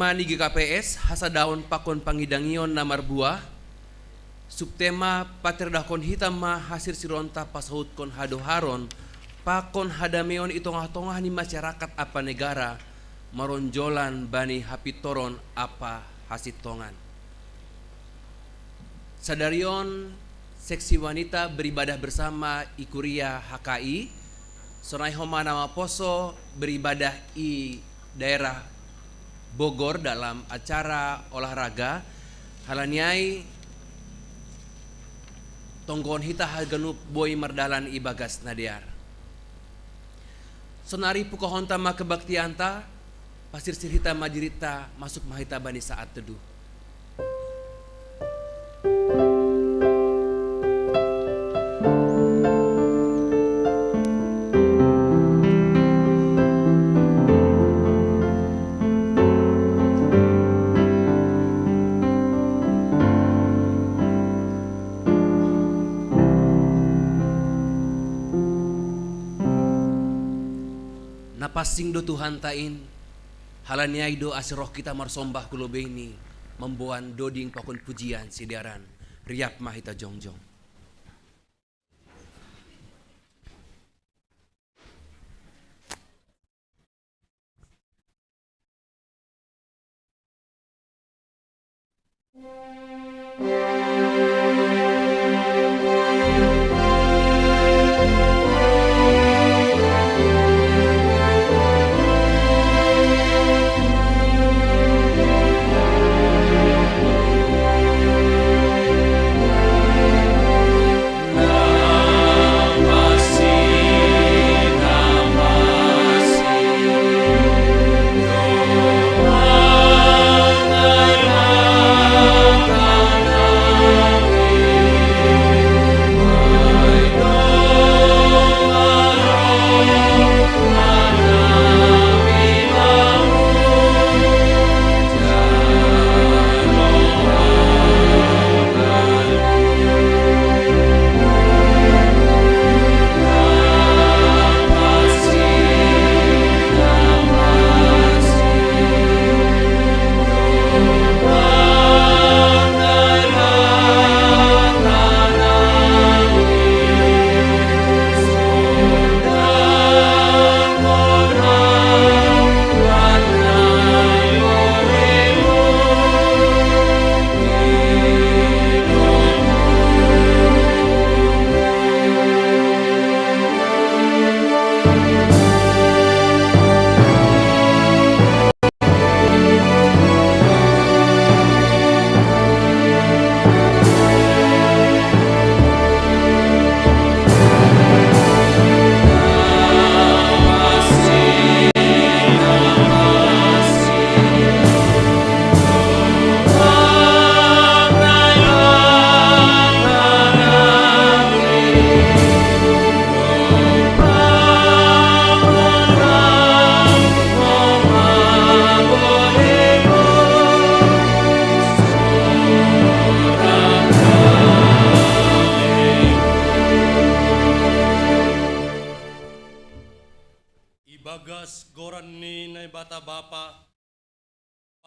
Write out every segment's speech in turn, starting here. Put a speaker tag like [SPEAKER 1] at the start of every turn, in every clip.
[SPEAKER 1] mani GKPS hasa daun pakon pangidangion namar buah subtema paterdakon hitam ma hasil sironta pasahut kon hadoharon pakon hadameon itongah-tongah ni masyarakat apa negara maronjolan bani hapitoron apa hasitongan sadarion seksi wanita beribadah bersama Ikuria HKI sonai homa nama poso beribadah i daerah Bogor dalam acara olahraga halaniai tonggon hita hagenup boy merdalan ibagas nadiar sonari pukohonta ma kebaktianta pasir sirhita majirita masuk mahita bani saat teduh napasing do Tuhan tain halaniai do asiroh kita marsombah kulobeni membuan doding pakon pujian sidaran riap mahita jongjong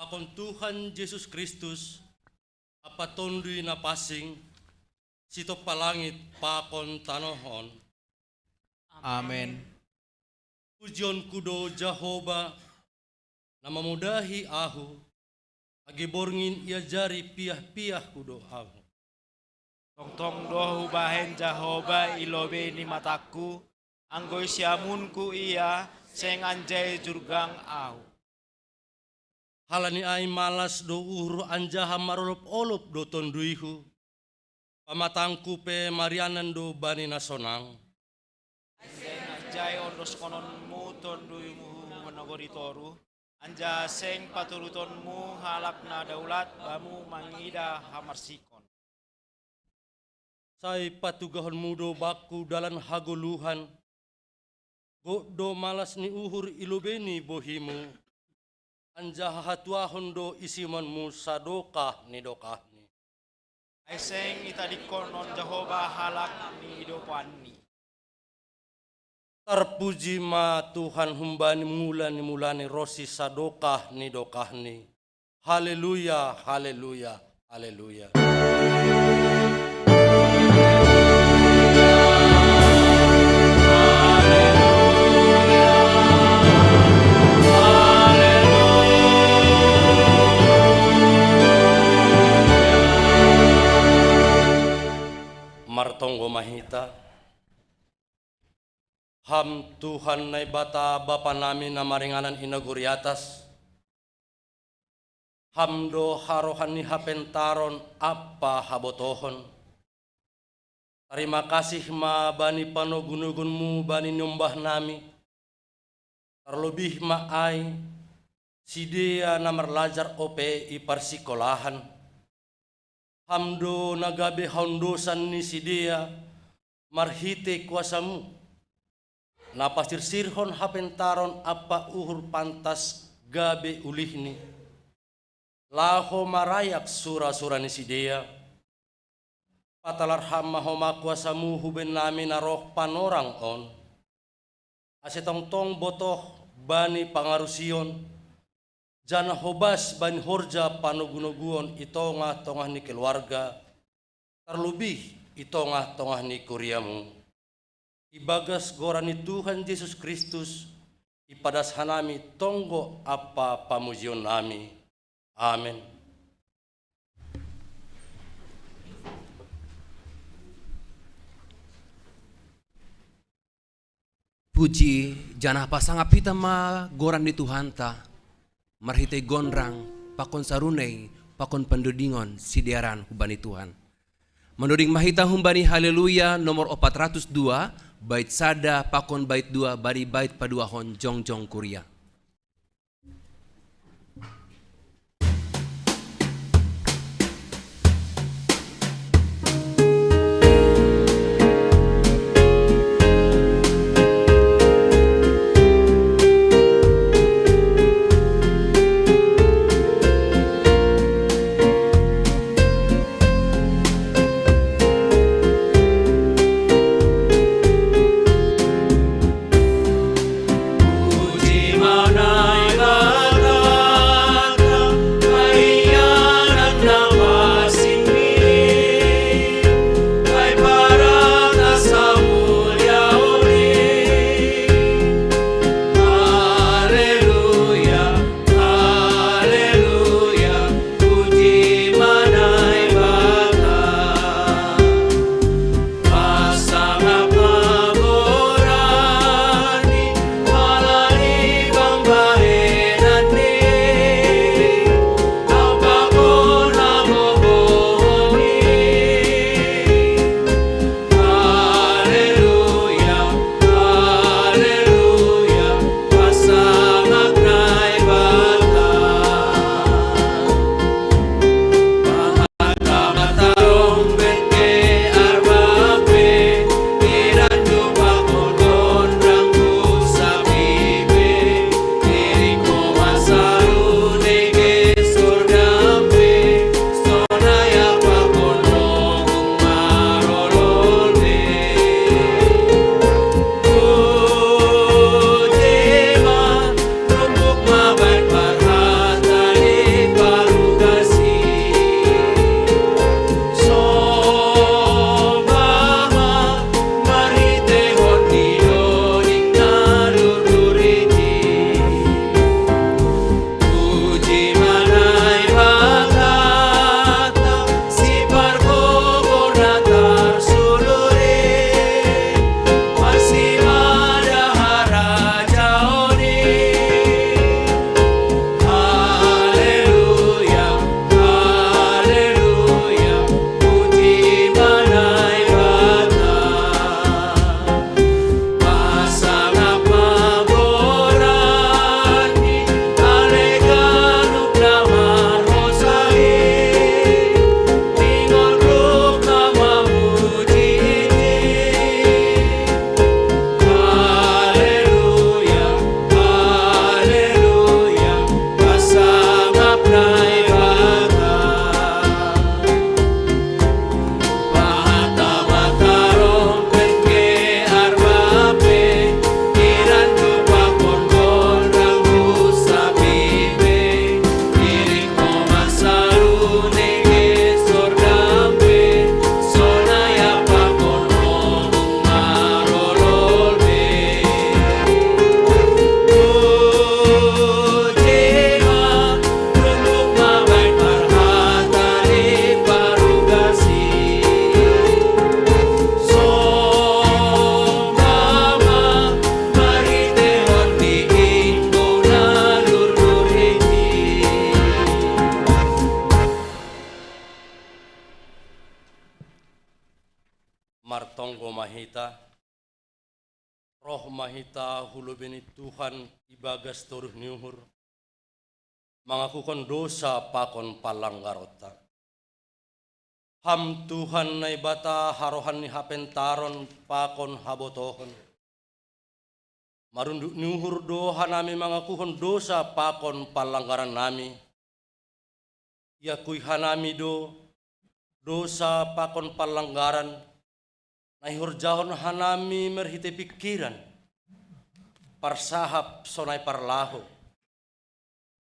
[SPEAKER 2] Pakon Tuhan Yesus Kristus apa tondui na pasing sito palangit pakon tanohon.
[SPEAKER 3] Amen.
[SPEAKER 2] Pujion kudo Jehovah na mamudahi ahu agiborngin ia jari piah-piah kudo ahu.
[SPEAKER 3] Tong-tong dohu bahen Jehovah ilobe ni mataku anggoy siamunku ia seng anjay jurgang ahu.
[SPEAKER 2] Halani ay malas do uru anjaha marolop-olop do tonduihu. Pamatangku pe marianan do bani nasonang.
[SPEAKER 3] Seng anjay ondos kononmu tonduimu menogori toru. Anja seng paturutonmu halap na daulat bamu mangida hamarsikon.
[SPEAKER 2] Say patugahon mudo baku dalan hagoluhan. Go do malas ni uhur ilubeni bohimu. Anjaha hatuahon do isimanmu sadokah ni dokah ni.
[SPEAKER 3] Ay seng itadikon non Jehovah halak ni idopani.
[SPEAKER 2] Terpuji ma Tuhan humbani mulani rosi sadokah ni dokah ni. Haleluya, haleluya, haleluya. Martonggo mahita. Ham Tuhan na bata Bapa namin na maringanan inaguri atas. Hamdo harohan ni hapentaron apa habotohon. Terima kasih ma bani panogunugunmu bani nyumbah nami. Terlebih ma ay si dia na merlajar ope i parsikolahan. Hamdo nagabe haundosan ni si dia marhite kuasamu. Napasir sirhon hapentaron apa uhur pantas gabe ulihni. Laho marayak sura-sura ni si dia. Patalar hama homa kuasamu huben nami na roh panorang on. Asetong tong botoh bani pangarusion. Jana hobas bani horja panugunuguon ito nga tongah ni keluarga. Terlebih ito nga tongah ni kuriamu. Ibagas gora ni Tuhan Yesus Kristus. Ipadas hanami tonggo apa pamujion nami. Amin.
[SPEAKER 1] Puji janah pasangap hita ma goran di Tuhan ta. Marhite gonrang pakon sarunei pakon pendudingon sidiaran hubani Tuhan. Menuding mahita humbani haleluya nomor 402 bait sada pakon bait 2 bari bait paduahon jongjong kuria.
[SPEAKER 4] Puji
[SPEAKER 2] tonggo mahita, roh mahita hulubini Tuhan ibagas turuh niuhur, mangakukon dosa pakon palanggarota. Ham Tuhan na ibata harohan ni hapentaron pakon habotohon. Marunduk niuhur doha nami mangakuhon dosa pakon palanggaran nami. Ia kuihanami dosa pakon palanggaran. Naihur jahon hanami merhite pikiran. Parsahap sonai parlaho.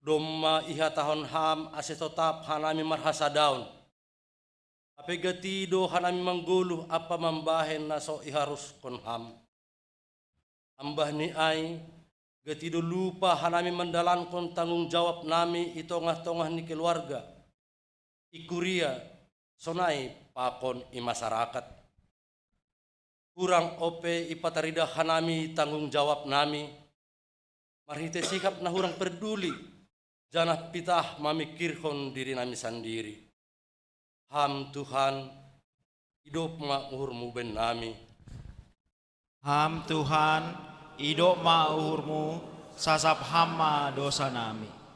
[SPEAKER 2] Doma iha tahon ham asetotap hanami marhasa daun. Ape gatido hanami mangguluh apa mambahen naso iharus kon ham. Ambah ni ay gatido lupa hanami mendalankan tanggung jawab nami itongah-tongah ni keluarga. Ikuria sonai pakon i masyarakat. Kurang ope ipatarida hanami tanggung jawab nami. Marhite sikap na hurang peduli. Janah pitah mamikirkon diri nami sendiri. Ham Tuhan, hidup ma'uhurmu ben nami.
[SPEAKER 3] Ham Tuhan, idok ma'uhurmu, sasap hama dosa nami.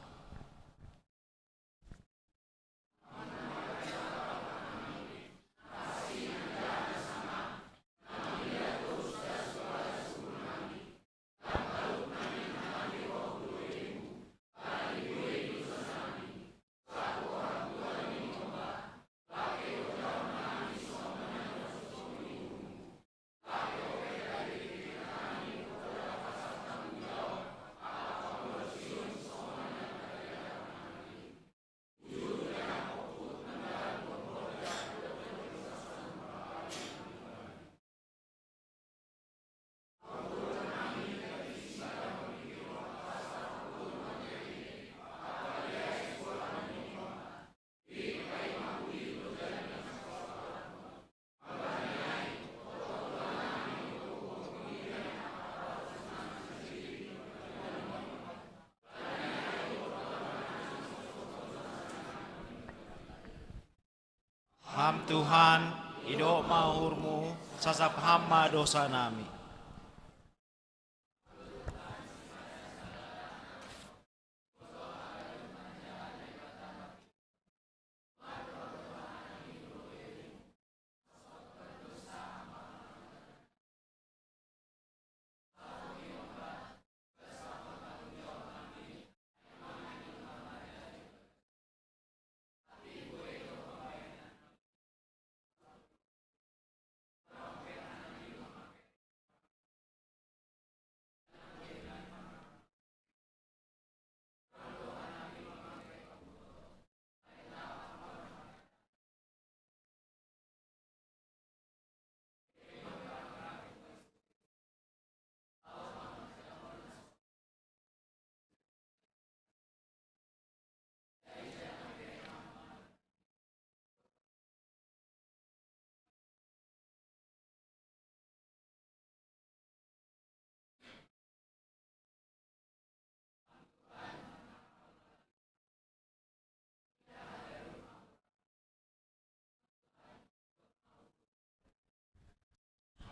[SPEAKER 3] Ham Tuhan, idok ma'uhurmu, sasap hama dosa nami.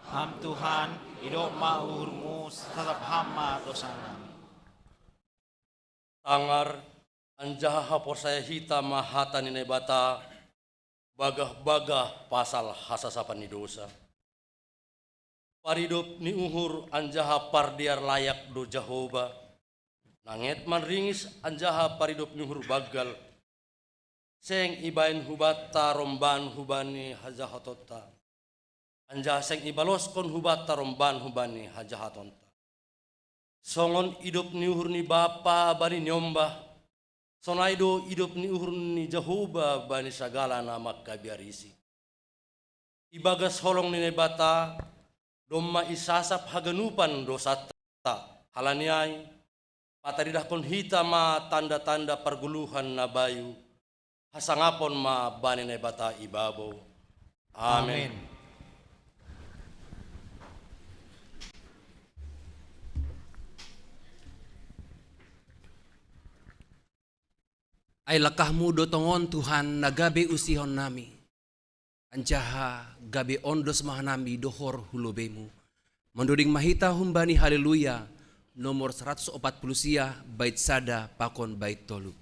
[SPEAKER 3] Ham Tuhan, idok ma'uhurmu, sasap hama dosa nami.
[SPEAKER 2] Tangar anjaha hapor saya hita mahata ni nebata bagah-bagah pasal hasasapan ni dosa. Paridop ni uhur anjaha pardiar layak do Jehovah. Nanget man ringis anjaha paridop ni uhur bagal. Seng ibain hubata romban hubani hajahatota. Anjaha seng ibaloskon hubata romban hubani hajahatonta. Songon idop ni uhur ni bapa bani nyombah. Sonaido idop ni uhur ni Jehovah bani sagala nama kabiarisi. Ibagas holong ni nebata domma isasap haganupan dosata halaniai pataridah kon hita ma tanda-tanda perguluhan na bayu hasangapon ma bani nebata ibabo. Amen.
[SPEAKER 1] Ay lakahmu dotongon Tuhan nagabe usihon nami. Anjaha gabe ondos mahanami dohor hulobemu. Menduding mahita humbani haleluya. Nomor 140 sia bait sada pakon bait tolu.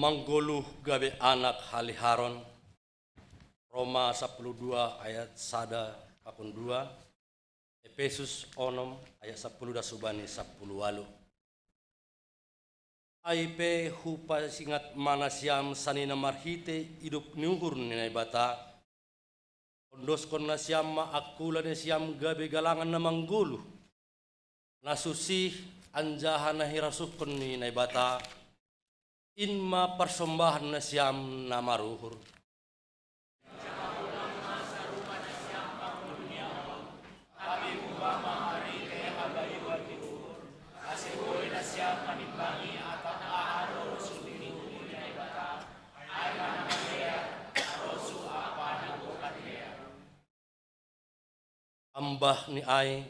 [SPEAKER 2] Manggoluh gabe anak haliharon. Roma 12 ayat 1 pakon 2. Efesus 6 ayat 10 da subani 10 walu. Aipe hupa singat manasiam sanina marhite hidup niuhur ninai bata. Ondos kon nasiam ma akula nasiam gabe galangan na manggoluh. Nasusih anjahan na hirasuh kon ninai bata. Inma persembahan nasiam namaruhur. Ambah ni ai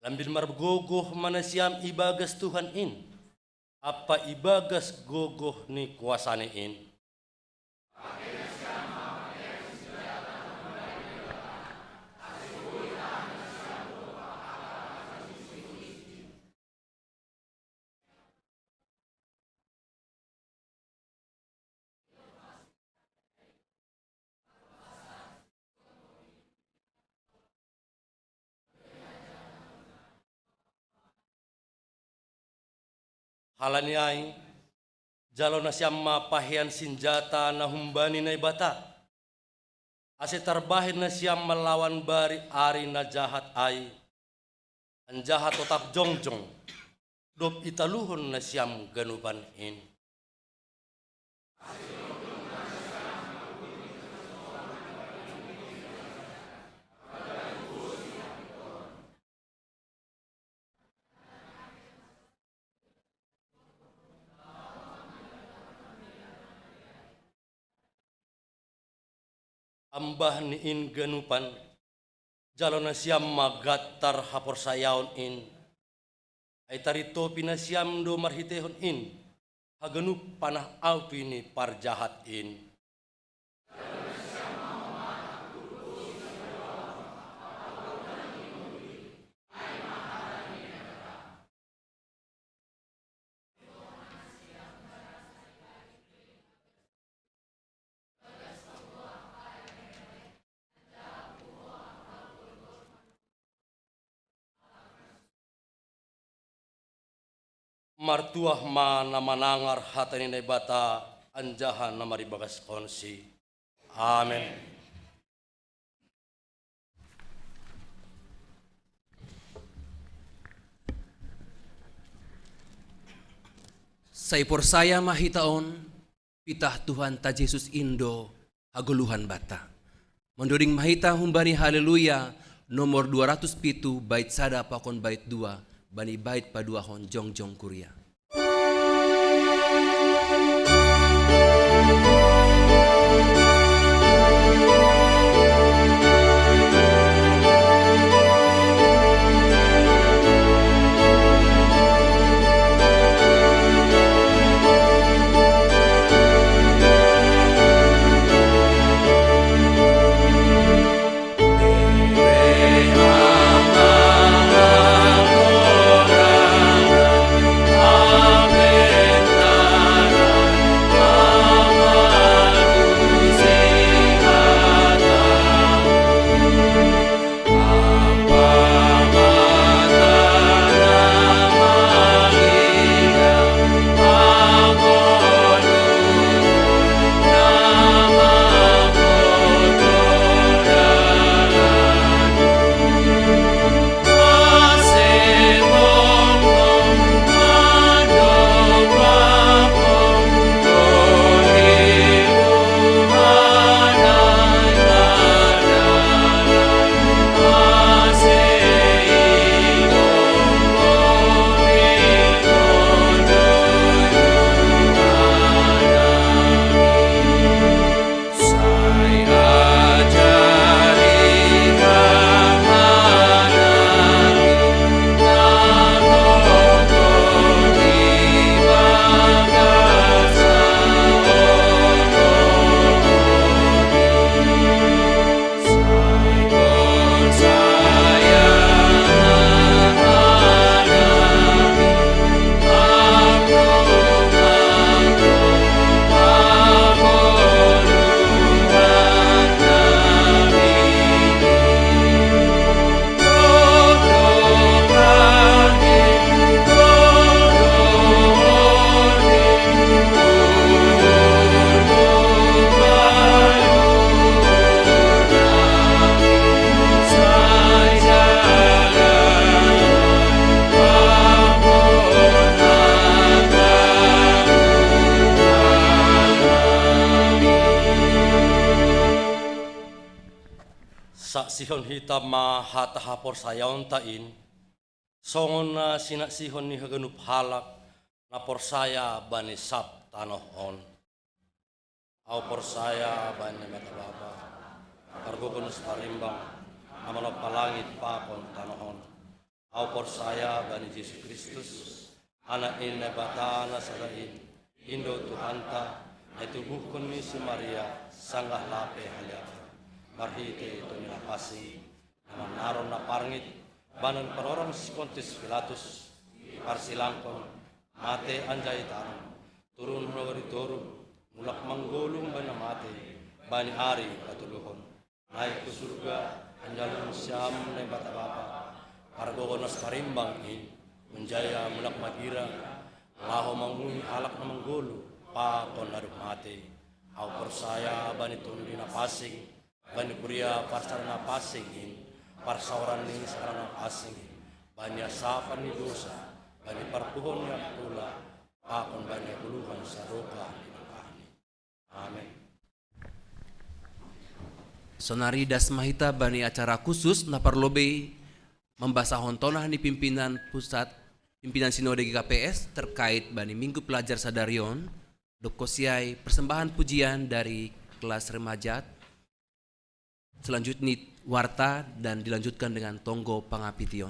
[SPEAKER 2] lambil margogoh manasiam ibagas Tuhan in. Apa ibagas gogoh ni kuasane in. Halaniai jalo nasiam pahian senjata na humbani na ibata. Ase tarbahin nasiam melawan bari ari na jahat ai. An jahat tetap jongjong. Dop italuhon nasiam ganupan in. Ambah ni in ganupan jalo na siyam magatar hapor sayaon in ay tarito pinasyam do marhitehon in haganup panah awi ni parjahat in. martuah ma na manangar hatani na bata anjahan na maribagas konsi. Amen.
[SPEAKER 1] Say porsaya mahitaon, pitah Tuhan ta Jesus Indo, haguluhan bata. Mendoring mahita humbani haleluya, nomor 207 bait sada pakon bait 2, bani bait paduahon jongjong kuria.
[SPEAKER 2] Sihon hitam ma hatahapor sayaon tain, songon na sinasihon ni haganup halak na porsaya bani sap tanohon. Au porsaya bani matababa, kargugunus parimbang, amanop palangit pakon tanohon. Au porsaya bani Yesus Kristus, anak inna batana sadain, Indo Tuhanta, etubuhkon ni si Maria, sanggah lape haliapa. Marhite itu nilapasi, naman naron na parngit, banan parorong si Pontius Pilatus, parsilangkon, mate anjay tanong, turun nagaritorong, mulak manggulong ba na mate, bani ari katuluhon, naik ke surga, anjalon siyam na batabapa, pargogonos parimbang in, menjaya mulak magira, laho manguni alak na manggulo, pakon naruk mate, au persaya bani tundi na pasing, bani kuria parsarana pasingin, parsauran ni sarana pasingin, bani asapan ni dosa, bani parpuhon yang tula, pakon bani puluhan saroka dinukani. Amen.
[SPEAKER 1] Sonari das mahita bani acara khusus na parlobe membasahon tonah ni pimpinan pusat, pimpinan sinode GKPS terkait bani Minggu Pelajar Sadarion, dokosiai persembahan pujian dari kelas remaja. Selanjutnya warta dan dilanjutkan dengan tonggo pangapition.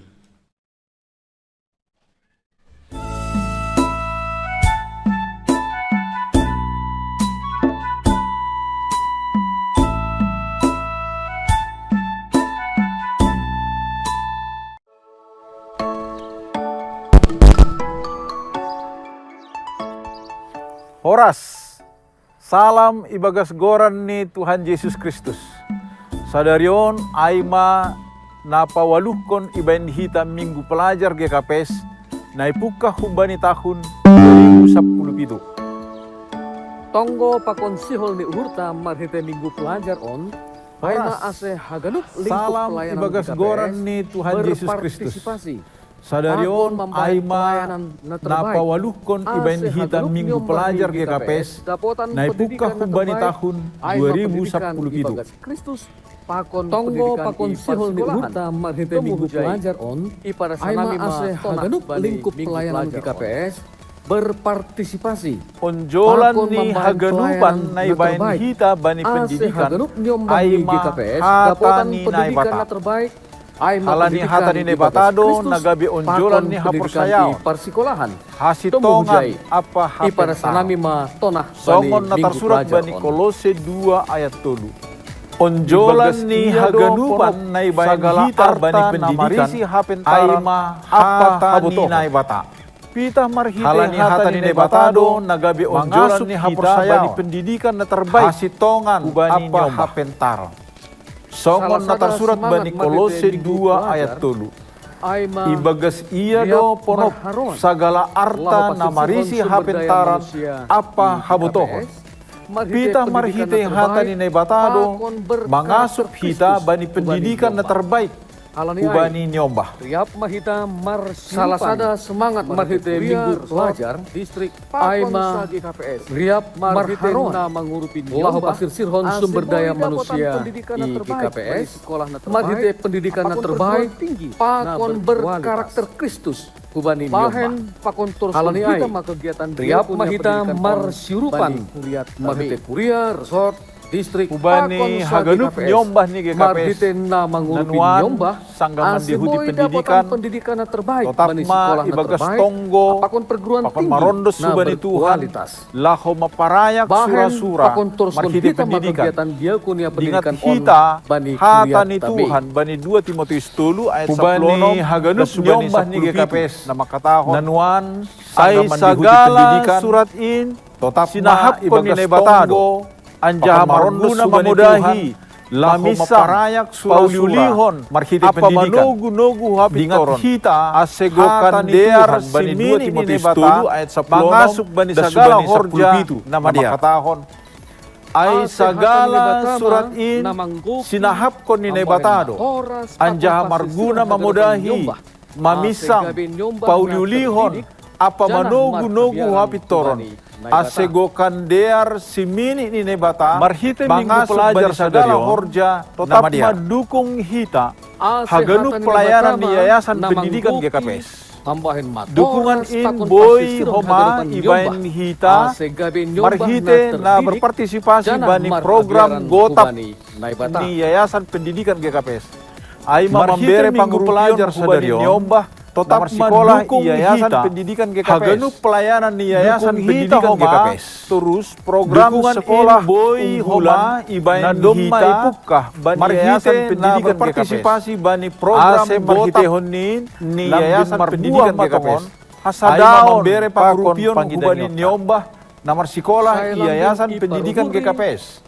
[SPEAKER 4] Horas, salam ibagas goran ni Tuhan Yesus Kristus. Sadarion aima napawaluhkon ibain hita Minggu Pelajar GKPS naipukah humbani tahun 2017.
[SPEAKER 5] Tonggo pakon sihol ni uhurta marhite minggu pelajar on. Aina ase haganup lingkup
[SPEAKER 4] Salam
[SPEAKER 5] pelayanan
[SPEAKER 4] ibagas
[SPEAKER 5] GKPS
[SPEAKER 4] goran ni Tuhan Yesus Kristus.
[SPEAKER 5] berpartisipasi.
[SPEAKER 4] Sadarion
[SPEAKER 5] Pakon membaik
[SPEAKER 4] aima
[SPEAKER 5] pelayanan na terbaik.
[SPEAKER 4] napawaluhkon ibain
[SPEAKER 5] Ase
[SPEAKER 4] hitam
[SPEAKER 5] haganup
[SPEAKER 4] minggu
[SPEAKER 5] nyom
[SPEAKER 4] pelajar
[SPEAKER 5] bagi
[SPEAKER 4] GKPS.
[SPEAKER 5] dapotan
[SPEAKER 4] Naipukah
[SPEAKER 5] pendidikan na
[SPEAKER 4] humbani
[SPEAKER 5] terbaik.
[SPEAKER 4] tahun
[SPEAKER 5] Aima pendidikan
[SPEAKER 4] 2017.
[SPEAKER 5] ibagas Kristus. Pakon Tonggo pendidikan pakon i sihol ni persekolahan. uhurta marhite Temu minggu hujai. pelajar on. Ipara Aima sanami ase haganup lingkup pelayanan GKPS berpartisipasi.
[SPEAKER 4] Onjolan
[SPEAKER 5] Pakon
[SPEAKER 4] ni
[SPEAKER 5] membaik
[SPEAKER 4] haganupan
[SPEAKER 5] pelayanan
[SPEAKER 4] na
[SPEAKER 5] na
[SPEAKER 4] ibain
[SPEAKER 5] terbaik.
[SPEAKER 4] hita bani
[SPEAKER 5] Ase
[SPEAKER 4] pendidikan
[SPEAKER 5] haganup nyom bagi
[SPEAKER 4] aima
[SPEAKER 5] GKPS
[SPEAKER 4] hata
[SPEAKER 5] dapotan
[SPEAKER 4] ni
[SPEAKER 5] pendidikan na
[SPEAKER 4] naibata.
[SPEAKER 5] terbaik. Aima
[SPEAKER 4] Halani
[SPEAKER 5] pendidikan
[SPEAKER 4] hata ni
[SPEAKER 5] ibagas
[SPEAKER 4] nebatado
[SPEAKER 5] Kristus,
[SPEAKER 4] nagabi onjolan
[SPEAKER 5] pakon
[SPEAKER 4] ni
[SPEAKER 5] pendidikan
[SPEAKER 4] hapursayaw.
[SPEAKER 5] i persikolahan.
[SPEAKER 4] Hasitongan
[SPEAKER 5] Hujai.
[SPEAKER 4] apa
[SPEAKER 5] Ipara
[SPEAKER 4] hapentang.
[SPEAKER 5] sanami ma tonah
[SPEAKER 4] Songon na
[SPEAKER 5] minggu
[SPEAKER 4] tersurat
[SPEAKER 5] pelajar
[SPEAKER 4] bani
[SPEAKER 5] on.
[SPEAKER 4] Kolose 2 ayat 7. Onjolan ni haganupan na ibain hita bani pendidikan aima hata ni naibata. Pitah marhite
[SPEAKER 5] Halani
[SPEAKER 4] hata ni nebatado nagabi onjolan
[SPEAKER 5] mangasuk
[SPEAKER 4] ni
[SPEAKER 5] kita
[SPEAKER 4] hapursayaw.
[SPEAKER 5] bani
[SPEAKER 4] pendidikan na terbaik. Hasitongan
[SPEAKER 5] Ubani
[SPEAKER 4] apa
[SPEAKER 5] nyoba.
[SPEAKER 4] hapentar. Songon na
[SPEAKER 5] Salasada
[SPEAKER 4] tersurat
[SPEAKER 5] semangat
[SPEAKER 4] bani
[SPEAKER 5] marhite
[SPEAKER 4] Kolose
[SPEAKER 5] minggu
[SPEAKER 4] 2
[SPEAKER 5] pelajar.
[SPEAKER 4] ayat 7.
[SPEAKER 5] Aima
[SPEAKER 4] Ibagas iya
[SPEAKER 5] liap
[SPEAKER 4] do ponok
[SPEAKER 5] marharon.
[SPEAKER 4] sagala arta
[SPEAKER 5] Lahu
[SPEAKER 4] na
[SPEAKER 5] pasir
[SPEAKER 4] marisi
[SPEAKER 5] sihon sumber
[SPEAKER 4] hapentaran
[SPEAKER 5] daya manusia
[SPEAKER 4] apa
[SPEAKER 5] di
[SPEAKER 4] habutohon.
[SPEAKER 5] GKPS. Marhite
[SPEAKER 4] Pitah
[SPEAKER 5] pendidikan
[SPEAKER 4] marhite
[SPEAKER 5] na
[SPEAKER 4] hata
[SPEAKER 5] terbaik.
[SPEAKER 4] ni nebatado
[SPEAKER 5] Pakon berkarakter
[SPEAKER 4] mangasup hita
[SPEAKER 5] Kristus.
[SPEAKER 4] bani
[SPEAKER 5] Ubani
[SPEAKER 4] pendidikan na
[SPEAKER 5] nyoba.
[SPEAKER 4] terbaik.
[SPEAKER 5] Halani
[SPEAKER 4] Ubani nyombah.
[SPEAKER 5] Riap mahita salah sada semangat marhite minggu pelajar distrik Aima GKPS. Riap marhite na mangurupin lahu pasir sirhon sumber daya manusia di GKPS. Marhite pendidikan na terbaik pakon berkarakter Kristus. Hubani bahen pakon terus kita kegiatan riap mahita marsiurupan marhite kuria resort distrik
[SPEAKER 4] Ubani haganup nyombah ni GKPS.
[SPEAKER 5] Marhite na mangurupin
[SPEAKER 4] Nanuan
[SPEAKER 5] nyombah
[SPEAKER 4] sangga mandihudi
[SPEAKER 5] Asimoy
[SPEAKER 4] pendidikan.
[SPEAKER 5] dapat pendidikan na terbaik
[SPEAKER 4] Totap
[SPEAKER 5] bani
[SPEAKER 4] ma
[SPEAKER 5] sekolah na
[SPEAKER 4] ibagas
[SPEAKER 5] terbaik
[SPEAKER 4] tonggo.
[SPEAKER 5] apakon perguruan
[SPEAKER 4] Papan
[SPEAKER 5] tinggi
[SPEAKER 4] marondos
[SPEAKER 5] na
[SPEAKER 4] subani Tuhan.
[SPEAKER 5] berkualitas
[SPEAKER 4] Laho maparayak
[SPEAKER 5] bahen
[SPEAKER 4] sura-sura.
[SPEAKER 5] pakon terus
[SPEAKER 4] Marhite
[SPEAKER 5] kita
[SPEAKER 4] pendidikan.
[SPEAKER 5] kegiatan dia kunia
[SPEAKER 4] Ingat
[SPEAKER 5] pendidikan
[SPEAKER 4] kita
[SPEAKER 5] bani
[SPEAKER 4] hata
[SPEAKER 5] kuliah
[SPEAKER 4] ni
[SPEAKER 5] tabi.
[SPEAKER 4] Tuhan bani 2 Timotius 3 ayat 10
[SPEAKER 5] Ubani
[SPEAKER 4] haganup
[SPEAKER 5] subani
[SPEAKER 4] nyombah ni
[SPEAKER 5] 10
[SPEAKER 4] GKPS nama katahon nanuan
[SPEAKER 5] ay
[SPEAKER 4] ay sagala surat in totap sinahap ko ni nebatado anjaha maronduna mamudahi lamisa parayak pauliulihon marhite pendidikan manugu-nugu hapitoron hita asegokan dear bani 2 Timotius 3 ayat 10 mangasuk bani sagala horja nama katahon ay sagala surat in sinahap ko ni nebatado anjaha marguna mamudahi mamisang pauliulihon apa manugu-nugu hapitoron asegokan dear simini ni nebata marhite minggu pelajar sagala horja tetap madukung hita haganup pelayanan di Yayasan Pendidikan GKPS.
[SPEAKER 5] Tambahin
[SPEAKER 4] Dukungan in boy homa ibain hita marhite na berpartisipasi bani program gotap ni Yayasan Pendidikan GKPS. Ay mamambere pangrupion kubani nyombah tetap sekolah Yayasan Pendidikan GKPS. Haganup pelayanan di Yayasan Pendidikan GKPS. Terus program sekolah boy homa ibain hita ipukah bani Yayasan Pendidikan berpartisipasi bani program gotap ni Yayasan Pendidikan GKPS. Hasadaon membere pangrupion kubani nyombah Namar sekolah Yayasan Pendidikan GKPS.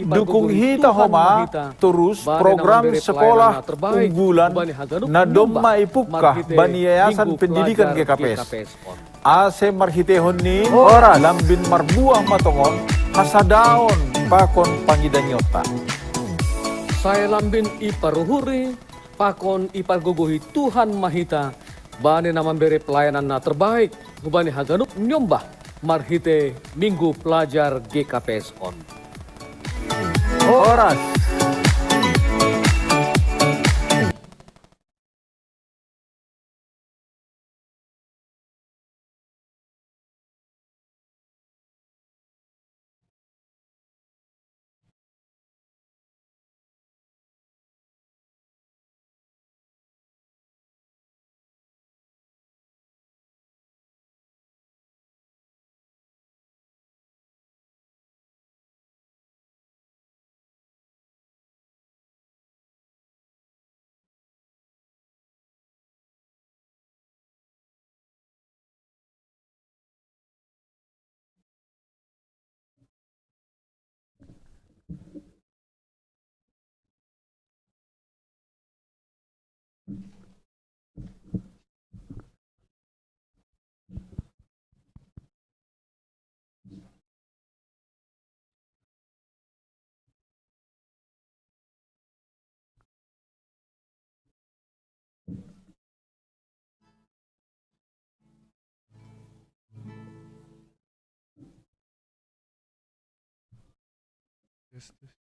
[SPEAKER 4] Dukung hita homa terus program sekolah unggulan na domma ipukah bani Yayasan Pendidikan GKPS. Ase marhitehon ni ora lambin marbuah matongon hasadaon pakon pangidanyota.
[SPEAKER 5] Saya lambin iparuhuri pakon ipargogohi Tuhan mahita bani namambere pelayanan na terbaik hubani haganup nyombah marhite minggu pelajar GKPS on.
[SPEAKER 4] Horas
[SPEAKER 6] Kristus.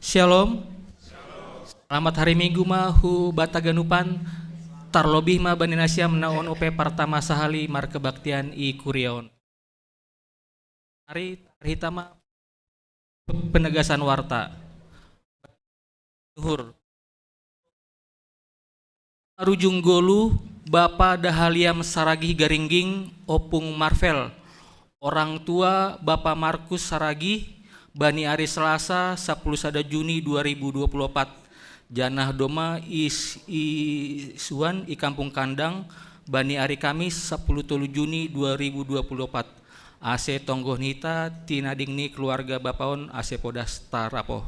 [SPEAKER 6] Shalom. Selamat hari Minggu hu bataganupan tarlobih ma Bani Nasyam naon upe pertama sahali mar kebaktian i kuriaon. Hari hitama penegasan warta. Tuhur. Arujung golu Bapa Dahaliam Saragih Garingging Opung Marvel. Orang tua Bapak Markus Saragih Bani Ari Selasa 10 Juni 2024. Janah doma isuan i Kampung Kandang Bani Ari Kamis 10 Juni 2024. Ase tonggoh nita tinadingni keluarga bapaon ase podas tarapo.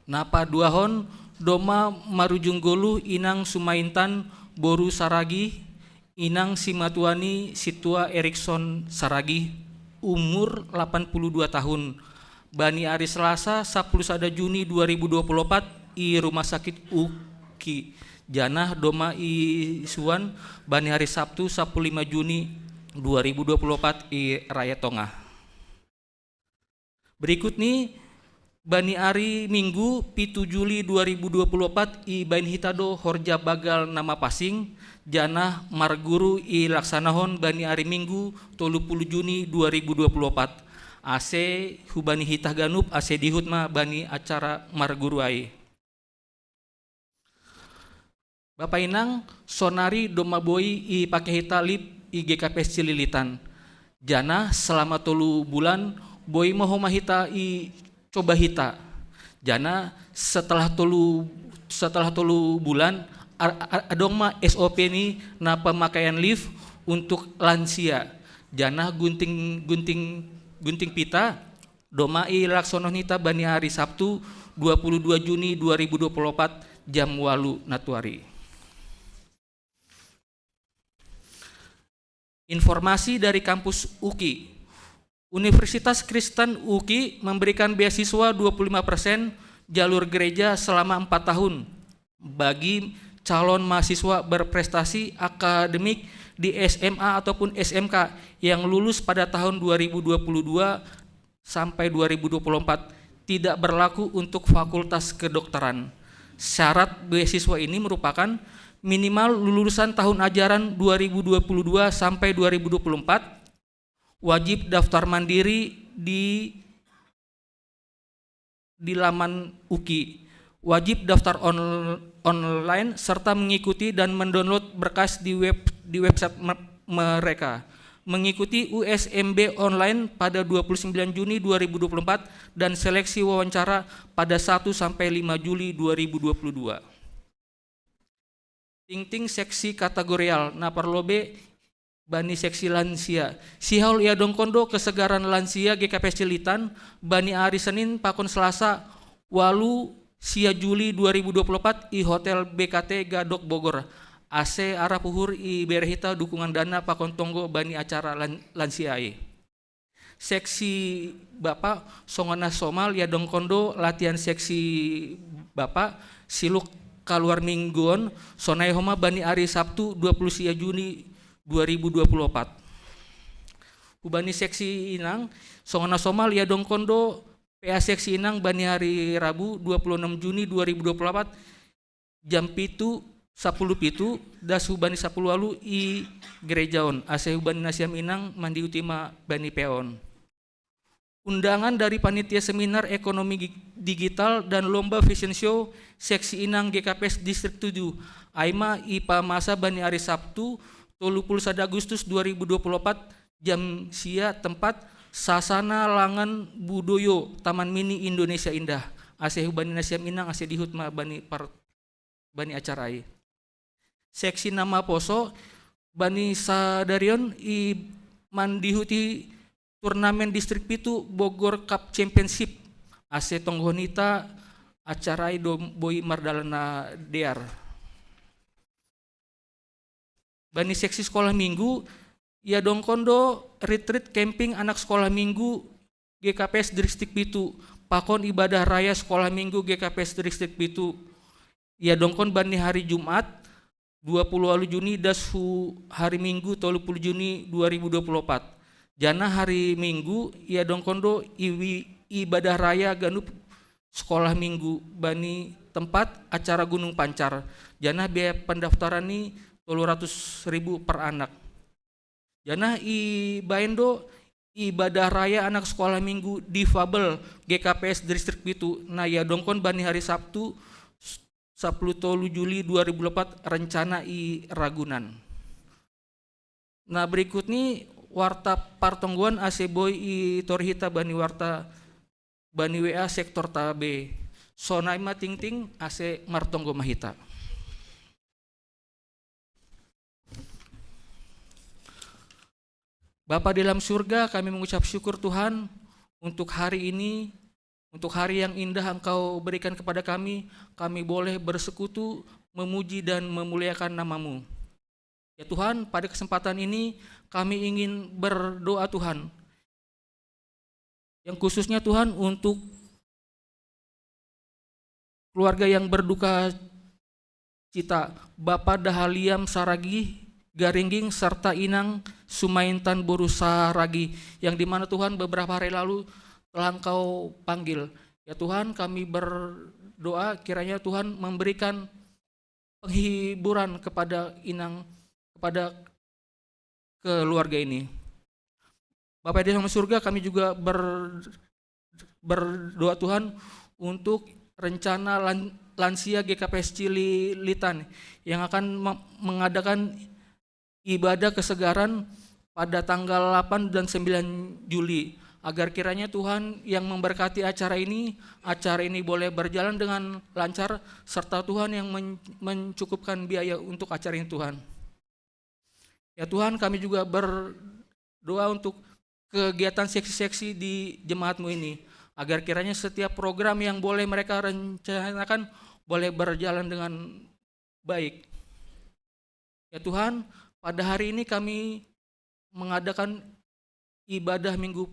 [SPEAKER 6] Napa duahon doma marujung golu inang Sumaintan Boru Saragi inang Simatuani Situa Erikson Saragi umur 82 tahun. Bani Ari Selasa 10 Juni 2024 i Rumah Sakit UKI. Janah doma isuan Bani Hari Sabtu 15 Juni 2024 i Raya Tongah. Berikut nih Bani Ari Minggu 7 Juli 2024 i Bain Hitado Horja Bagal nama Pasing. Janah Marguru i Laksanahon Bani Ari Minggu 30 Juni 2024. Ase hubani hitah ganup ase dihut ma bani acara Marguru ai. Bapak Inang Sonari Domaboi i Pake Hita Lip i GKP Cililitan. Janah selama 3 bulan boi mohoma hita i coba hita. Jana setelah tolu bulan adong ma SOP ni na pemakaian lift untuk lansia. Jana gunting pita doma i laksono nita Bani Hari Sabtu 22 Juni 2024 jam 8 natuari. Informasi dari kampus UKI. Universitas Kristen UKI memberikan beasiswa 25% jalur gereja selama 4 tahun bagi calon mahasiswa berprestasi akademik di SMA ataupun SMK yang lulus pada tahun 2022 sampai 2024, tidak berlaku untuk fakultas kedokteran. Syarat beasiswa ini merupakan minimal lulusan tahun ajaran 2022 sampai 2024, wajib daftar mandiri di laman UKI, wajib daftar online serta mengikuti dan mendownload berkas di website mereka, mengikuti USMB online pada 29 Juni 2024 dan seleksi wawancara pada 1 sampai 5 Juli 2022. Ting seksi kategorial naparlobe Bani seksi lansia. Sihaul ia dongkondo kesegaran lansia GKP Cilitan Bani Ari Senin pakon Selasa walu sia Juli 2024 i Hotel BKT Gadok Bogor. AC arah puhur i berhita dukungan dana pakon tonggo Bani acara lansia i. Seksi Bapak Songona Somal ya dongkondo latihan seksi Bapak siluk kaluar mingguan sonai homa Bani Ari Sabtu 20 sia Juni 2024. Ubani seksi Inang Songona Somal ya dongkondo PA seksi Inang Bani Hari Rabu 26 Juni 2024 jam pitu 10 pitu das hubani 10 walu i gerejaon ase hubani Nasyam Inang mandi utima Bani Peon. Undangan dari panitia seminar ekonomi digital dan lomba fashion show seksi Inang GKPS Distrik 7 Aima IPA masa Bani Hari Sabtu 31 Agustus 2024 jam sia tempat Sasana Langan Budoyo Taman Mini Indonesia Indah ase hubani Nasyam Inang ase dihut ma Bani acarai. Seksi nama poso Bani Sadarion i mandihuti turnamen distrik pitu Bogor Cup Championship ase tonggonita acarai boy mardalana dear. Bani seksi sekolah minggu ya dongkondo retreat camping anak sekolah minggu GKPS Distrik Pitu pakon ibadah raya sekolah minggu GKPS Distrik Pitu ya dongkon Bani hari Jumat 20 Juni dasu hari Minggu 30 Juni 2024. Jana hari Minggu ya dongkondo ibadah raya ganup sekolah minggu bani tempat acara Gunung Pancar. Jana biaya pendaftaran ini 200.000 per anak. Jana i baendo ibadah raya anak sekolah minggu difabel GKPS distrik Pitu. Nah ya dongkon bani hari Sabtu 10 Juli 2004 rencana i Ragunan. Nah berikut nih warta partongguan AC Boy i Torhita bani warta bani WA sektor tabe. Sonai ma ting ting AC Martonggo Mahita. Bapa di dalam surga, kami mengucap syukur Tuhan untuk hari ini, untuk hari yang indah Engkau berikan kepada kami boleh bersekutu, memuji dan memuliakan nama-Mu. Ya Tuhan, pada kesempatan ini kami ingin berdoa Tuhan, yang khususnya Tuhan untuk keluarga yang berduka cita, Bapak Dahaliam Saragi, Garingging serta Inang Sumaintan Boru Saragi, yang dimana Tuhan beberapa hari lalu telah Engkau panggil. Ya Tuhan, kami berdoa kiranya Tuhan memberikan penghiburan kepada Inang, kepada keluarga ini. Bapak di dalam surga, kami juga berdoa Tuhan untuk rencana lansia GKPS Cililitan yang akan mengadakan ibadah kesegaran pada tanggal 8 dan 9 Juli. Agar kiranya Tuhan yang memberkati acara ini boleh berjalan dengan lancar, serta Tuhan yang mencukupkan biaya untuk acara ini Tuhan. Ya Tuhan, kami juga berdoa untuk kegiatan seksi-seksi di jemaat-Mu ini, agar kiranya setiap program yang boleh mereka rencanakan boleh berjalan dengan baik. Ya Tuhan, pada hari ini kami mengadakan ibadah Minggu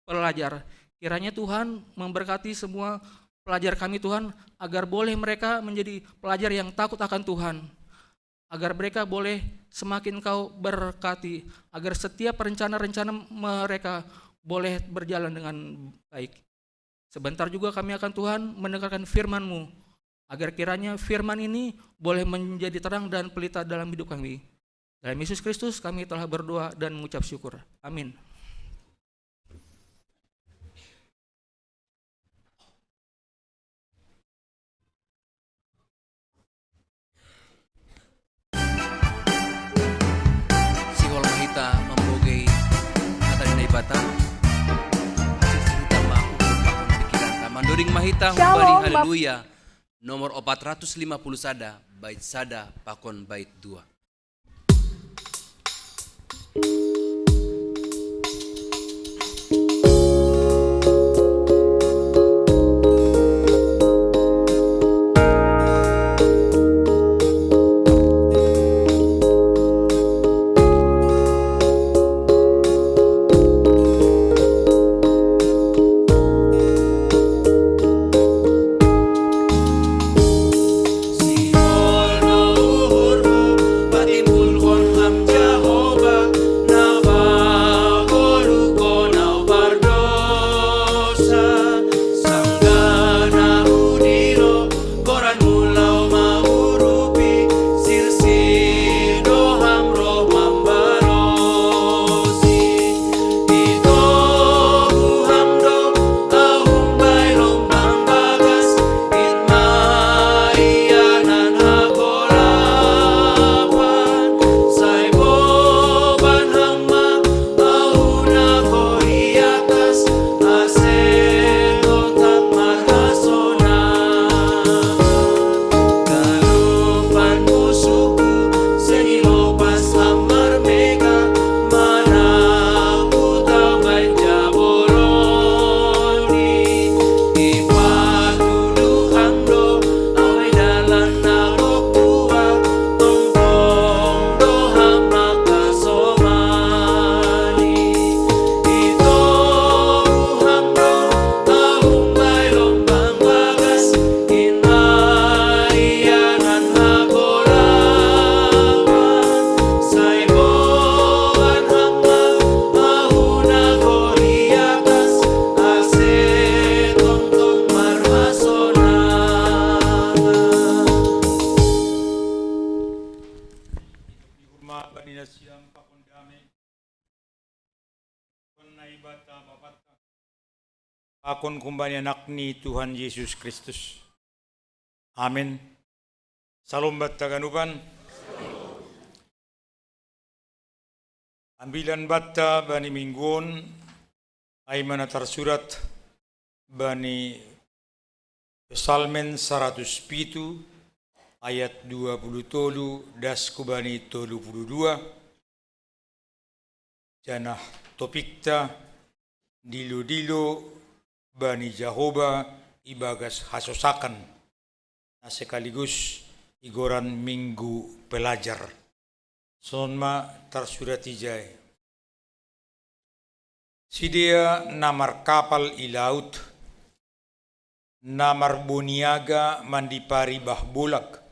[SPEAKER 6] Pelajar. Kiranya Tuhan memberkati semua pelajar kami Tuhan, agar boleh mereka menjadi pelajar yang takut akan Tuhan. Agar mereka boleh semakin Kau berkati, agar setiap rencana-rencana mereka boleh berjalan dengan baik. Sebentar juga kami akan Tuhan mendengarkan firman-Mu, agar kiranya firman ini boleh menjadi terang dan pelita dalam hidup kami. Dalam Yesus Kristus kami telah berdoa dan mengucap syukur. Amin.
[SPEAKER 1] Sihol Mahita membogai kata dinai bata. Hasil cerita mahu pakon pikiran Mandoring Mahita membari haleluya. Nomor 450 sada, bait sada, pakon bait 2.
[SPEAKER 7] Sihol na uhur pakon kumbani anak ni Tuhan Yesus Kristus. Amin. Salam taganupan. Ambilan batta bani mingguon ay mana tersurat bani Psalmen 107 ayat 27 das kubani 32 janah topikta dilo-dilo bani Jehovah ibagas hasosakan na sekaligus igoran minggu pelajar. Sonma tersurat ijay. Sidia namar kapal i laut, namar boniaga mandipari bahbolak,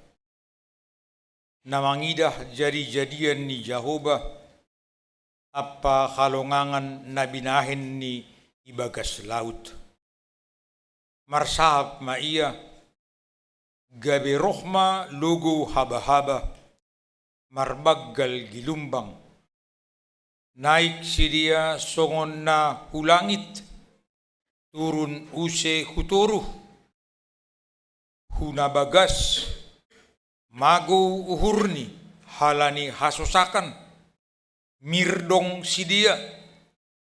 [SPEAKER 7] namangidah jadi-jadian ni Jehovah, apa kalongangan nabinahin ni ibagas laut. Marsahap ma iya, gabi rohma logo haba-haba, marbaggal gilumbang, naik sidia songon na hulangit, turun use hutoruh, hunabagas, mago uhurni, halani hasosakan, mirdong sidia,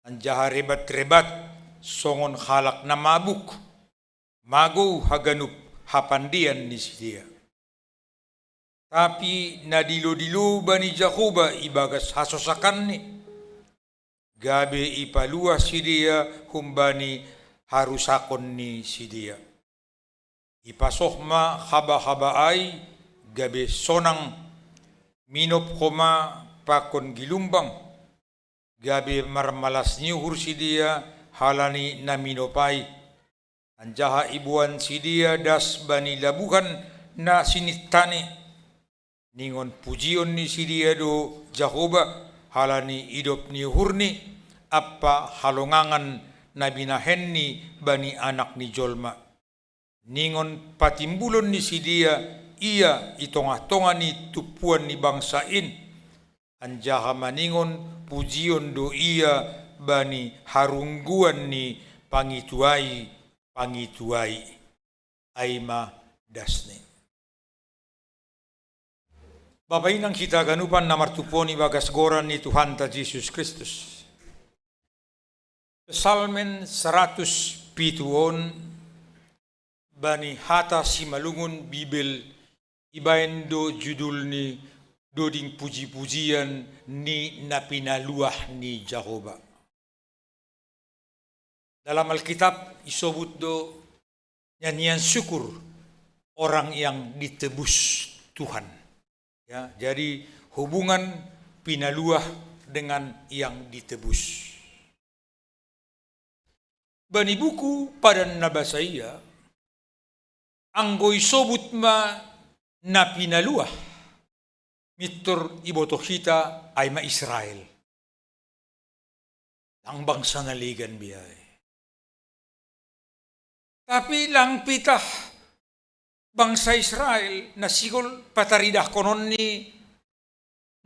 [SPEAKER 7] anjaha rebat-rebat, songon halak na mabuk, mago haganup hapandian ni sidia. Tapi nadilo-dilo bani Jehovah ibagas hasosakan ni. Gabe ipalua sidia humbani harusakon ni sidia. Ipasohma haba-haba ay gabe sonang minop koma pakon gilumbang. Gabe marmalas nyuhur sidia halani na minopay. Anjaha ibuan sidia das bani labuhan na sinitani. Ningon pujion ni sidia do Jehovah halani idop ni hurni apa halongangan na binahen ni bani anak ni jolma. Ningon patimbulon ni sidia ia itongah-tongah ni tupuan ni bangsain. Anjaha maningon pujion do ia bani harungguan ni pangituai aima dasne. Bapak inang kita ganupan namar tuponi bagas goran ni Tuhan ta Yesus Kristus. Psalmen 100 pituon bani hata simalungun Bibel ibain do judul ni doding puji-pujian ni napinaluah ni Jehovah. Dalam Alkitab isobut do nyanyian syukur orang yang ditebus Tuhan. Ya, jadi hubungan pinaluah dengan yang ditebus. Bani buku pada nabasaya anggoy sobut ma na pinaluah mitur iboto kita ay ma Israel. Ang bangsa naligan biyay. Tapi lang pitah bangsa Israel na sigol pataridah konon ni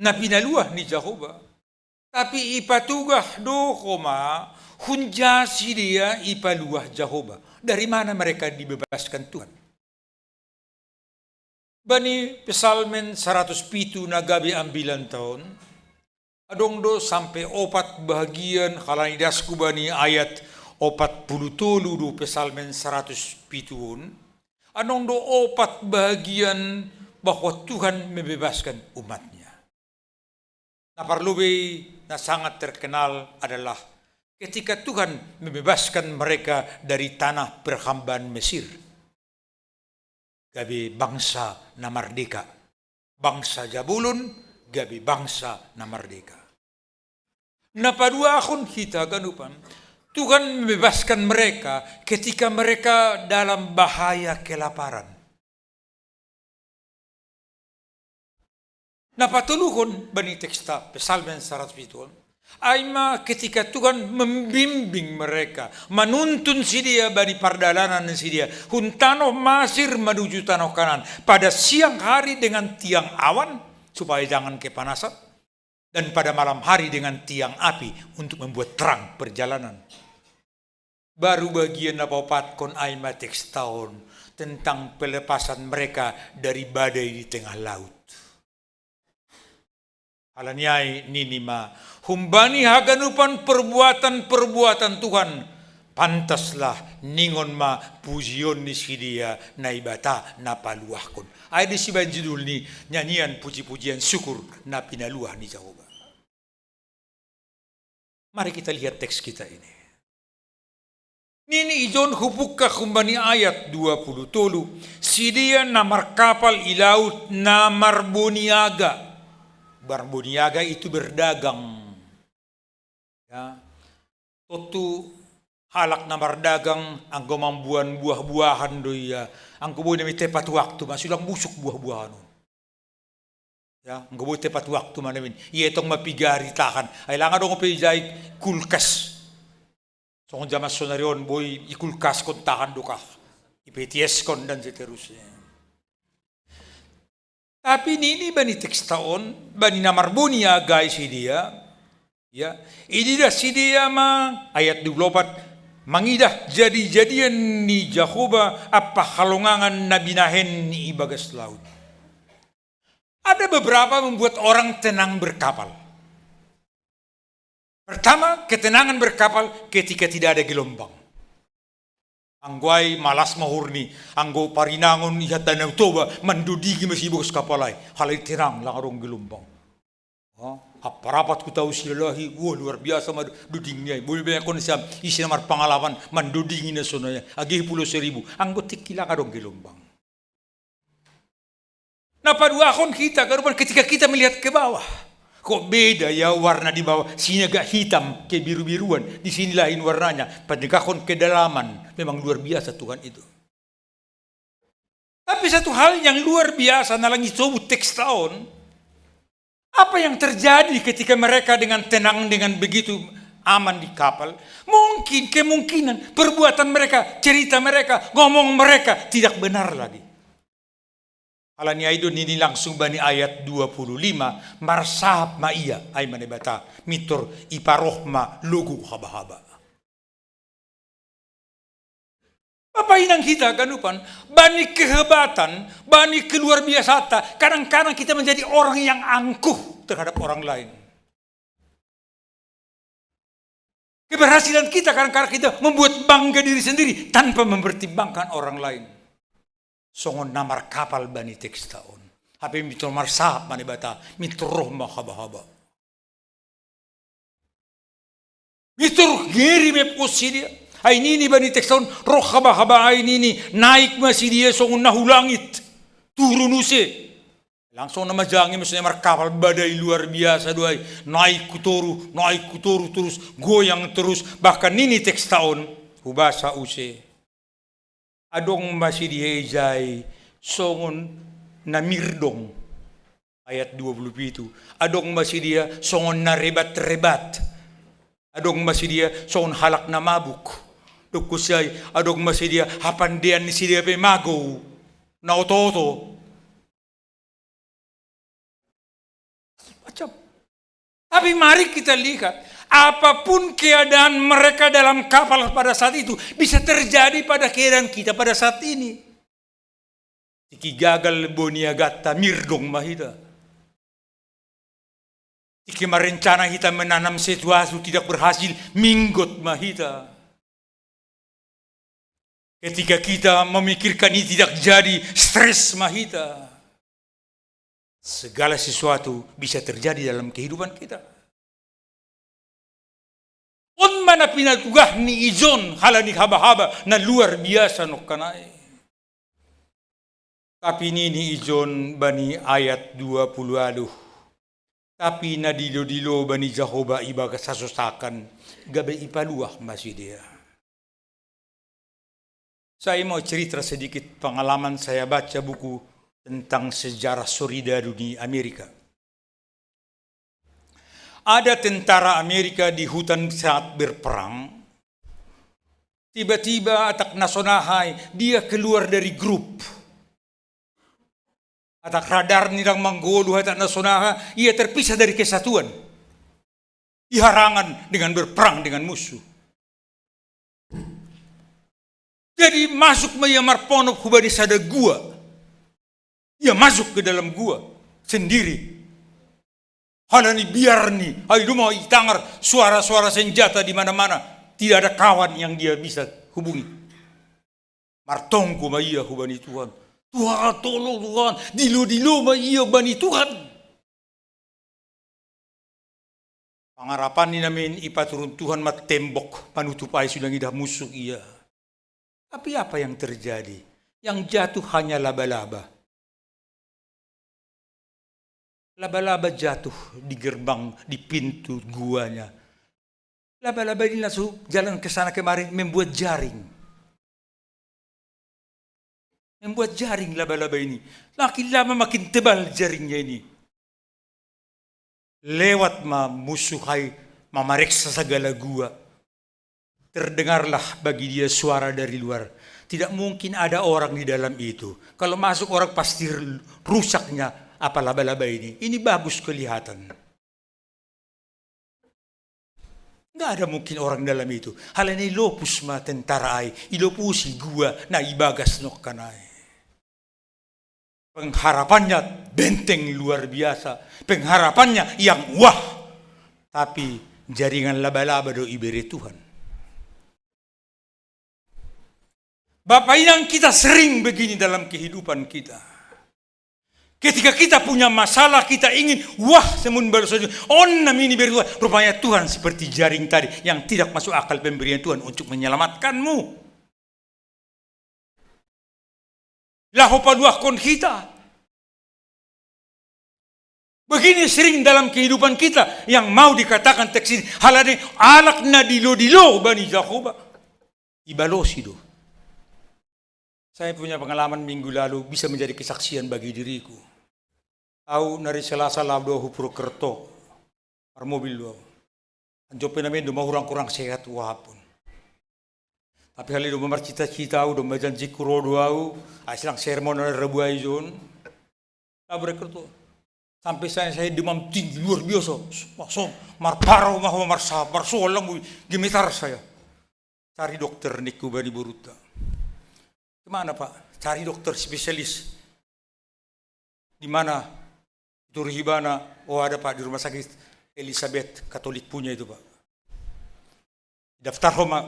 [SPEAKER 7] na pinaluah ni Jehovah. Tapi ipatugah do koma hunja si dia ipaluah Jehovah. Dari mana mereka dibebaskan Tuhan? Bani Psalmen 107 na gabi ambilan tahun. Adong do sampai 4 bahagian kalanidas ku bani ayat 40 do Psalmen 107. Anong do 4 bahagian bahwa Tuhan membebaskan umatnya. Nah parlubi na sangat terkenal adalah ketika Tuhan membebaskan mereka dari tanah perhambaan Mesir. Gabi bangsa na merdeka. Bangsa Jabulun, gabi bangsa na merdeka. Napadua akon kita ganupan. Tuhan membebaskan mereka ketika mereka dalam bahaya kelaparan. Napatuluhon bani teksta Psalmen 107 Aima ketika Tuhan membimbing mereka, menuntun si dia bani pardalanan si dia, huntano masir menuju tanah kanan pada siang hari dengan tiang awan supaya jangan kepanasan, dan pada malam hari dengan tiang api untuk membuat terang perjalanan. baru bagian na papatkon ay mateks tahun tentang pelepasan mereka dari badai di tengah laut. Halanyai ninima, humbani haganupan perbuatan-perbuatan Tuhan, pantaslah ningon ma pujion ni sidia na ibata na paluahkon. Ay di si judul ni nyanyian puji-pujian syukur na pinaluah ni Jehovah. Mari kita lihat teks kita ini. Nini ijon hubukka kumbani ayat 20 tolu. Sidia namar kapal ilaut namar boniaga. Barboniaga itu berdagang. Ya. Totu halak na berdagang anggo mambuan buah-buahan doya. Anggo boleh demi tepat waktu masulang busuk buah-buahan. Ya, anggo boleh tepat waktu manamin. Iya tong mapigari takan. Ay langan dong pejay kulkas. So kung jamas sonarion boy ikulkas kon takan doka. IPTS kon dan seterusnya. Tapi ini bani teks taon, bani namarbunia guys dia, ya, ini dah si dia mah ayat 24 mangidah jadi-jadian ni Jehovah apa halongangan nabinahen ni ibagas laut. Ada beberapa membuat orang tenang berkapal. Pertama, ketenangan berkapal ketika tidak ada gelombang. Angguai malas mahurni, anggo parinangon ihat danau toba, mandudigi masibos kapalay, halay tirang langarong gelombang. Apa rapat ku tahu silahi, wah luar biasa madudingnya. Boleh banyak konsep isi namar pengalaman mandudingi na sonaya, agi 10.000, anggo tikila langarong gelombang. Napaduakon kita karupan ketika kita melihat ke bawah. Kok beda ya warna di bawah, sini agak hitam ke biru-biruan, di sini lain warnanya, pendekakon kedalaman, memang luar biasa Tuhan itu. Tapi satu hal yang luar biasa nalangi sobut teks tahun, apa yang terjadi ketika mereka dengan tenang, dengan begitu aman di kapal, mungkin kemungkinan perbuatan mereka, cerita mereka, ngomong mereka tidak benar lagi. Alanya itu ini langsung bani ayat 25 marsahap ma iya ay manebata mitor iparohma lugu haba-haba. Apa inang kita kanupan bani kehebatan, bani keluar biasa, kadang-kadang kita menjadi orang yang angkuh terhadap orang lain. Keberhasilan kita kadang-kadang kita membuat bangga diri sendiri tanpa mempertimbangkan orang lain. Songon namar kapal bani teks taon. Hape mitor marsahap manibata, mitor rohma haba-haba. Mitor geri mepkosi dia. Ay nini bani teks taon, roh haba-haba ay nini, naik masih dia songon nahulangit. Turun use. Langsung nama jangi maksudnya namar kapal badai luar biasa doai. Naik kutoru terus, goyang terus. Bahkan nini teks taon, hubasa use. Adong masih dihejai songon na mirdong ayat 27. Adong masih dia songon na rebat-rebat. Adong masih dia songon halak na mabuk. Dukusay adong masih dia hapandian ni si dia pemago na oto-oto. Macam. Tapi mari kita lihat apapun keadaan mereka dalam kapal pada saat itu bisa terjadi pada keadaan kita pada saat ini. Iki gagal boniagata mirdong mahita. Iki merencana kita menanam sesuatu tidak berhasil minggot mahita. Ketika kita memikirkan ini tidak jadi stres mahita. Segala sesuatu bisa terjadi dalam kehidupan kita. On mana pinatugah ni ijon halani haba-haba na luar biasa no kanai. Tapi ni ijon bani ayat 20 aduh. Tapi na dilo-dilo bani Jehovah iba kasasosakan gabe ipaluah masih dia. Saya mau cerita sedikit pengalaman saya baca buku tentang sejarah Solidaru di Amerika. Ada tentara Amerika di hutan saat berperang. Tiba-tiba atak nasonahay, dia keluar dari grup. Atak radar nirang manggolo atak nasonaha, ia terpisah dari kesatuan. Diharangan dengan berperang dengan musuh. Jadi masuk maya marponok hubani sada gua. Ia masuk ke dalam gua sendiri. Halani biar nih, ayo mau itangar suara-suara senjata di mana-mana. Tidak ada kawan yang dia bisa hubungi. Martongku maya hubani Tuhan. Tuhan tolong Tuhan, dilo maya bani Tuhan. Pangarapan ni namin ipaturun Tuhan matembok panutupai sudah ngidah musuh iya. Tapi apa yang terjadi? Yang jatuh hanya laba-laba. Laba-laba jatuh di gerbang, di pintu guanya. Laba-laba ini langsung jalan ke sana kemarin membuat jaring. Membuat jaring laba-laba ini. Makin lama makin tebal jaringnya ini. Lewat musuhai, memeriksa segala gua. Terdengarlah bagi dia suara dari luar. Tidak mungkin ada orang di dalam itu. Kalau masuk orang pasti rusaknya apa laba-laba ini. Ini bagus kelihatan. Nggak ada mungkin orang dalam itu. Hal ini lopus ma tentara ai. Ilopusi gua na ibagas nok kanai. Pengharapannya benteng luar biasa. Pengharapannya yang wah. Tapi jaringan laba-laba do iberi Tuhan. Bapak Inang, kita sering begini dalam kehidupan kita. Ketika kita punya masalah, kita ingin, wah, semun baru saja, namini berdua. Rupanya Tuhan seperti jaring tadi, yang tidak masuk akal pemberian Tuhan untuk menyelamatkanmu. Lahopa kon kita. Begini sering dalam kehidupan kita, yang mau dikatakan teks ini, halane alak na dilo bani Jakoba. Ibalosido. Saya punya pengalaman minggu lalu bisa menjadi kesaksian bagi diriku. Tahu nari Selasa labdo Purwokerto, par mobil do. Anjope namin do kurang sehat wapun. Tapi hal itu memar cita-cita do majanji kurodo au, asilang sermon na Rabu aizon. Purwokerto. Sampai saya demam tinggi luar biasa. Masuk marparo mah marsabar solang gemetar saya. Cari dokter niku bani Boruta. Kemana Pak? Cari dokter spesialis. Di mana? Turhibana. Oh ada Pak di rumah sakit Elizabeth Katolik punya itu Pak. Daftar homa.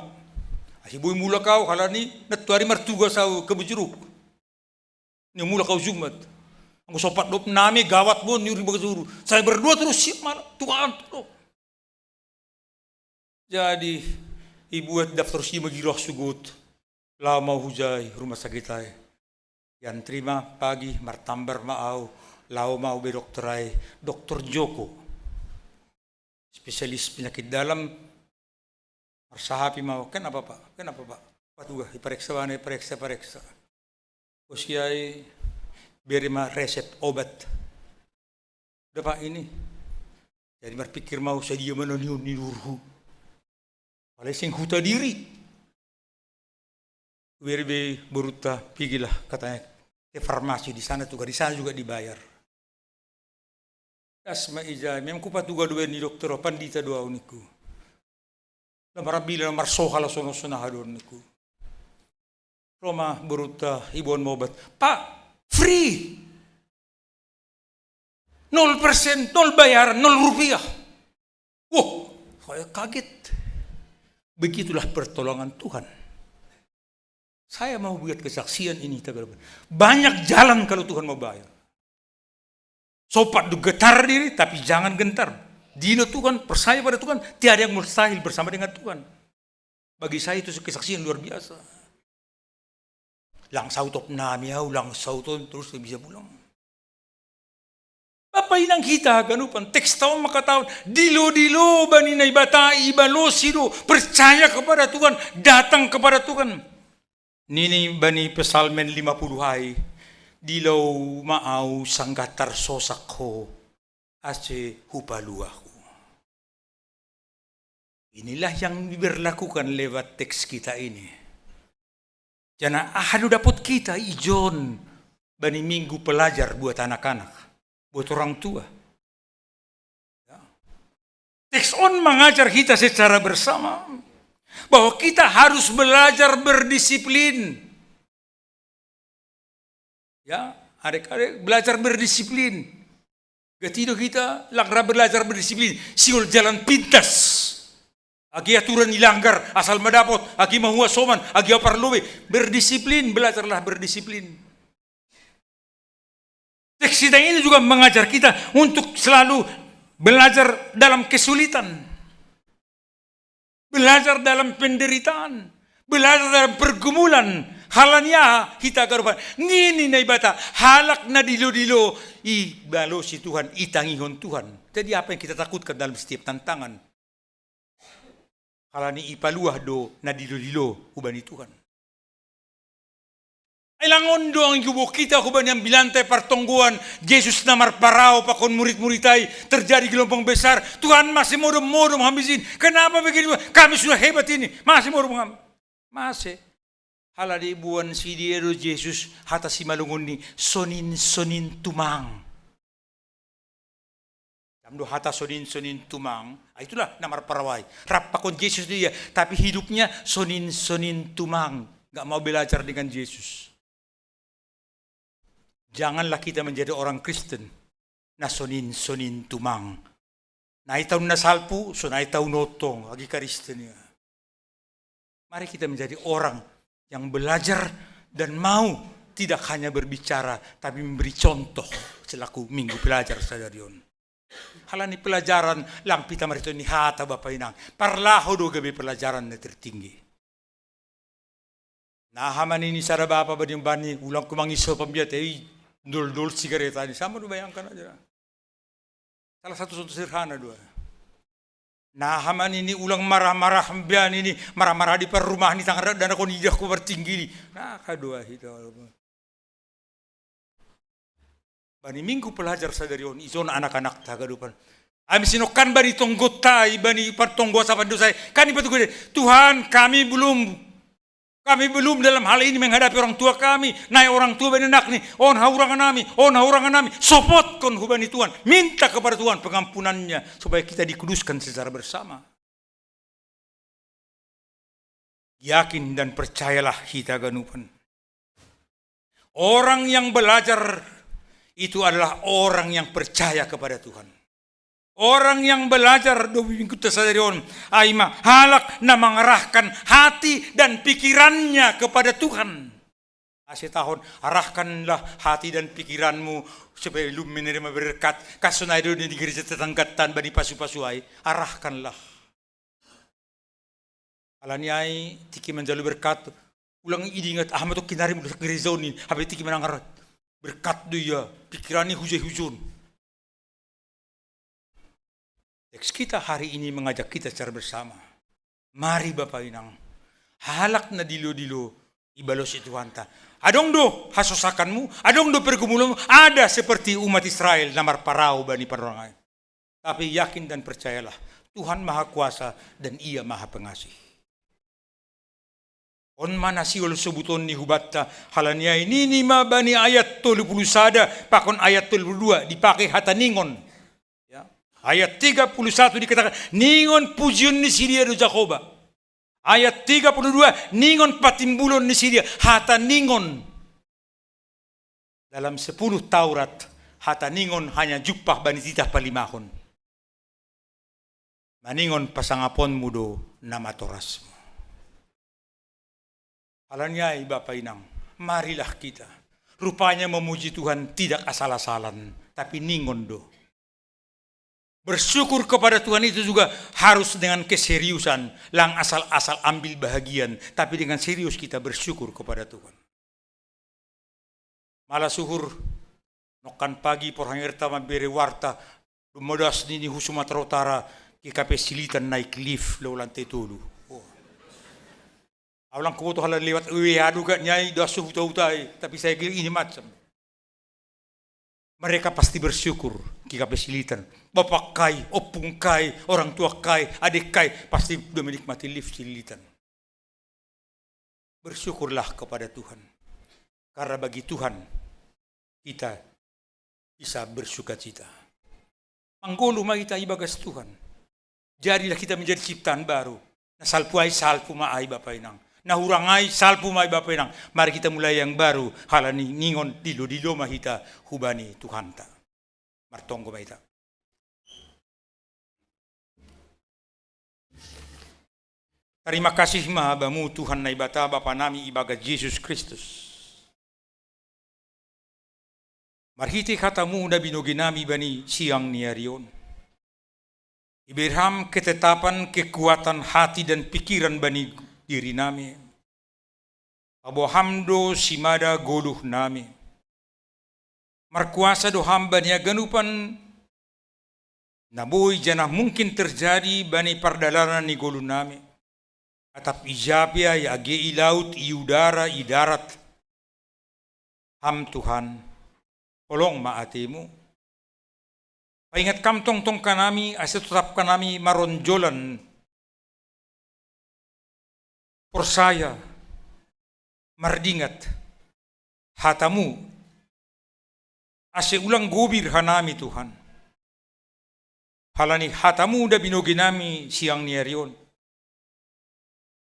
[SPEAKER 7] Ibu mula kau kalau ni natuari martuga sau kebujuruk. Ni mula kau Jumat. Aku sopat dop nami gawat pun nyuri bagusuru. Saya berdua terus siap malah Tuhan. Jadi ibu daftar si magiroh sugut. Lama hujai rumah sakit ay. Yang terima pagi martambar maau. Lau mau be dokter ay. Dokter Joko. Spesialis penyakit dalam. Marsahapi mau. Kenapa Pak? Kenapa Pak? Patuga. Ipareksa wana ipareksa. Usiai. Beri ma resep obat. Udah Pak ini. Jadi berpikir mau saya menoniun nilurhu. Oleh sing huta diri. Beri Boruta pigilah katanya ke farmasi di sana juga dibayar. Asma ijai memang kupat juga dua ni dokter pandita dua uniku. Lamar bila lamar sohala sono hadon niku. Roma Boruta ibuan mobat. Pak free. 0%, 0 bayar, 0 rupiah. Wah, saya kaget. Begitulah pertolongan Tuhan. Saya mau buat kesaksian ini. Banyak jalan kalau Tuhan mau bayar. Sopat getar diri, tapi jangan gentar. Dino Tuhan, percaya pada Tuhan. Tiada yang mustahil bersama dengan Tuhan. Bagi saya itu kesaksian luar biasa. Langsau top namiau, langsau ton, terus bisa pulang. Bapak inang kita, ganupan. Teks tahun maka tahun. Dilo, bani na ibatai, ibalosido. Percaya kepada Tuhan, datang kepada Tuhan. Nini bani pesalmen 50 hai. Dilaw maaw sanggatar sosak ho. Ase hupaluaku. Inilah yang diberlakukan lewat teks kita ini. Jana ahadu dapat kita ijon. Bani minggu pelajar buat anak-anak. Buat orang tua. Teks on mengajar kita secara bersama. bahwa kita harus belajar berdisiplin. Ya, adik-adik belajar berdisiplin. Gatido kita lagra belajar berdisiplin. Siul jalan pintas. Agi aturan dilanggar, asal madapot, agi mahuwa soman, agi aparlobe. Berdisiplin, belajarlah berdisiplin. Teks ini juga mengajar kita untuk selalu belajar dalam kesulitan. Belajar dalam penderitaan. Belajar dalam pergumulan. Halanya kita garupan. Ngini na ibata, halak na dilo-dilo. Ibalo si Tuhan, itangihon Tuhan. Jadi apa yang kita takutkan dalam setiap tantangan? Halani ipaluah do na dilo-dilo ubani Tuhan. Ilangon do ang yubo kita kuban yang bilantay partongguan Jesus na marparao pakon murid-muritay terjadi gelombang besar. Tuhan masih modom-modom hambisin. Kenapa begini? Kami sudah hebat ini. Masih modom ham. Masih. Haladi buan si diero Jesus hata si malungun ni sonin tumang. Amdo hata sonin tumang, itulah namar parawai. Rapakon Yesus dia, tapi hidupnya sonin tumang, nggak mau belajar dengan Yesus. Janganlah kita menjadi orang Kristen na sonin tumang. Nai tahu na salpu, so nai tahu notong, agi Kristen ya. Mari kita menjadi orang yang belajar dan mau tidak hanya berbicara, tapi memberi contoh selaku minggu pelajar sadarion. Halani pelajaran lang pita marito ni hata Bapak Inang. Parlaho do gabi pelajaran na tertinggi. Nahaman ini sara Bapak bani ulang kumangiso pambiat dul sigareta ni sama do bayangkan aja. Salah satu contoh sederhana dua. Nahaman ini ulang marah-marah bian ini marah-marah di perumah ni tangan dan aku nidah ku bertinggi. Nah kadua itu. Bani minggu pelajar sadarion izon anak-anak tagadupan. Ami sinokan bani tonggotai bani partonggo sa pandusay. Kani patu Tuhan kami belum dalam hal ini menghadapi orang tua kami. Nai orang tua bani anak ni on haurangan nami. Sopot kon hubani Tuhan. Minta kepada Tuhan pengampunannya supaya kita dikuduskan secara bersama. Yakin dan percayalah kita ganupan. Orang yang belajar itu adalah orang yang percaya kepada Tuhan. Orang yang belajar do minggu sadarion aima halak na mengarahkan hati dan pikirannya kepada Tuhan. Asih tahun arahkanlah hati dan pikiranmu supaya lu menerima berkat. Kasunai do di gereja tetanggatan bani pasu-pasuai, arahkanlah. Alaniai tiki menjalu berkat. Ulang idingat Ahmad to kinari mo gereja ni habi tiki menangarat. Berkat dia, pikirannya hujun. Teks kita hari ini mengajak kita secara bersama. Mari Bapak Inang, halak na dilo-dilo, ibalos itu hanta. Adong do hasosakanmu, adong do pergumulanmu, ada seperti umat Israel namar parau bani perangai. Tapi yakin dan percayalah, Tuhan Maha Kuasa dan Ia Maha Pengasih. On mana siul sebuton ni hubatta halania ini ma bani ayat 30 sada pakon ayat 32 dipakai hata ningon ya. Ayat 31 dikatakan ningon pujian ni Siria do Jakoba. Ayat 32 ningon patimbulon ni Siria hata ningon. Dalam 10 Taurat hata ningon hanya jupah bani titah palimahon. Maningon pasangapon mudo nama torasmu. Alanyai Bapak Inang, marilah kita. Rupanya memuji Tuhan tidak asal-asalan, tapi ningon do. Bersyukur kepada Tuhan itu juga harus dengan keseriusan. Lang asal-asal ambil bahagian, tapi dengan serius kita bersyukur kepada Tuhan. Malah suhur, nokan pagi porhangirta mabere warta, lumodas nini Sumatera Utara, kikape silitan naik lift lo lantai tolu. Awlang ko to halal lewat adu gak nyai dasu hutai, tapi saya kira ini macam. Mereka pasti bersyukur jika pesilitan. Bapak kai, opung kai, orang tua kai, adik kai pasti sudah menikmati lift silitan. Bersyukurlah kepada Tuhan. Karena bagi Tuhan kita bisa bersukacita. Manggolo kita ibagas Tuhan. Jadilah kita menjadi ciptaan baru. Nasalpu ay salpu maay Bapa Inang. Nahurangay salpu maay Bapa Inang. Mari kita mulai yang baru. Halani ngingon dilo-dilo mahita hubani Tuhan ta. Martonggo mahita. Terima kasih mahabamu Tuhan na ibata Bapa nami ibagat Yesus Kristus. Marhiti katamu na binugi nami bani siang niarion. Ibirham ketetapan kekuatan hati dan pikiran bani diri nami. Abohamdo simada goluh nami. Markuasa do hamba niya ganupan naboy janah mungkin terjadi bani pardalanan ni goluh nami. Atap ijabya ya age ilaut i udara i darat. Ham Tuhan, tolong maatimu. Paingat kam tong kanami, asa tetap kanami maronjolan. Porsaya, mardingat, hatamu. Asa ulang gubir hanami Tuhan. Halani hatamu da binogi nami siang niarion.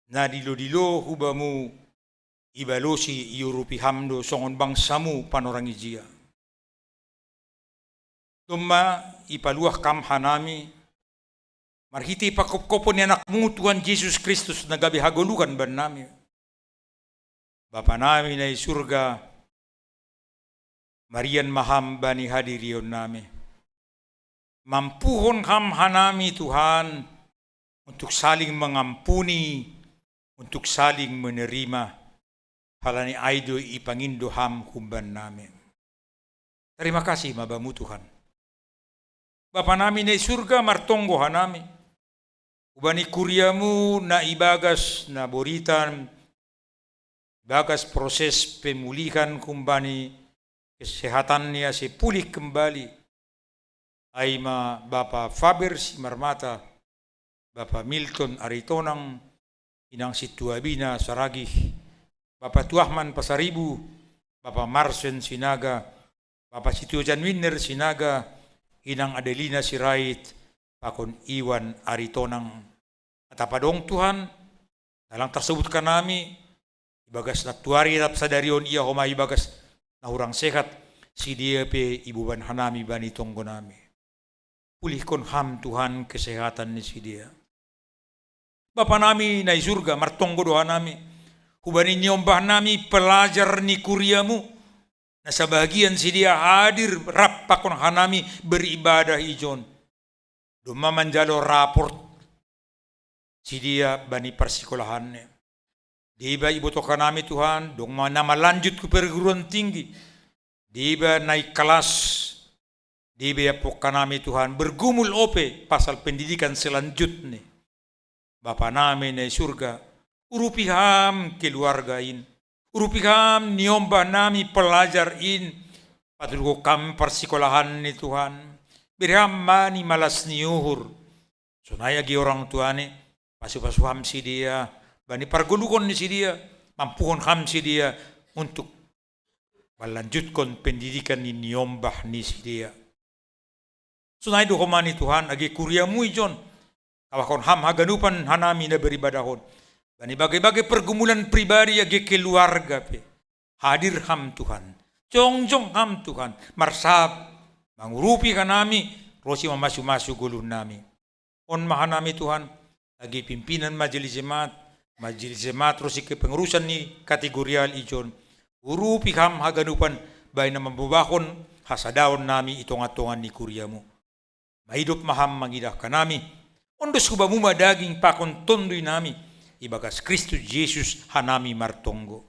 [SPEAKER 7] Na dilo-dilo hubamu ibalosi iurupi hamdo songon bangsamu panorangi jia. Tumma ipaluah kam hanami marhiti pakop-kopon ni anakmu Tuhan Yesus Kristus nagabi hagolukan ban nami. Bapa nami na surga Marian maham bani hadirion nami. Mampuhon ham hanami Tuhan untuk saling mengampuni, untuk saling menerima. Halani aido ipangindo ham kumban namin. Terima kasih mabamu Tuhan. Bapa namin na surga martonggo hanami. Ubani kuryamu na ibagas na boritan, ibagas proses pemulihan kumbani kesehatan niya si pulih kembali. Ay Bapa Faber si Marmata, Bapa Milton Aritonang, Inang Situabina Saragih, Bapak Tuahman Pasaribu, Bapak Marsen Sinaga, Bapak Situjan Winner Sinaga, Inang Adelina Sirait, Pakon Iwan Aritonang. At apadong Tuhan, nalang tersebutkan nami, ibagas na tuari tap sadarion iya homa ibagas na hurang sehat, si dia pe ibuban hanami bani tonggo nami. Pulihkon ham Tuhan kesehatan ni si dia. Bapa nami na surga martonggo doa nami. Hubani nyombah nami pelajar ni kuryamu. Na sa bagian si dia hadir rapakon hanami beribadah ijon. Duma manjalo raport si dia bani persikolahannya. Diba ibutokan nami Tuhan. Dong mana malanjut ke perguruan tinggi. Diba naik kelas. Diba apokan nami Tuhan. Bergumul ope pasal pendidikan selanjutnya. Bapa namin ay surga, urupiham keluargain, urupiham niombah nami pelajarin, patulgo kami persikolahan ni Tuhan, birham mani malas niuhur, sunaya gi orang tuane, pasu-pasuham si dia, bani pargulukon ni si dia, mampuhon ham si dia, untuk melanjutkan pendidikan ni niombah ni si dia. Sunay do komani Tuhan, agi kuryamu ijon, kawakon ham haganupan hanami na beribadahon. Bani bagai-bagai pergumulan pribadi agi keluarga pe. Hadir ham Tuhan. Jongjong ham Tuhan. Marsab. Mangurupi kanami. Rosi mamasu-masu gulun nami. On mahanami Tuhan. Agi pimpinan majelis jemaat. Majelis jemaat rosi kepengurusan ni kategorial ijon. Urupi ham haganupan. Bayi na mambubakon. Hasadaon nami itong-atongan ni kuryamu. Mahidup maham mangidah kanami. Ondos kubamuma daging pakon tondoy nami, ibagas Kristus Yesus hanami martonggo.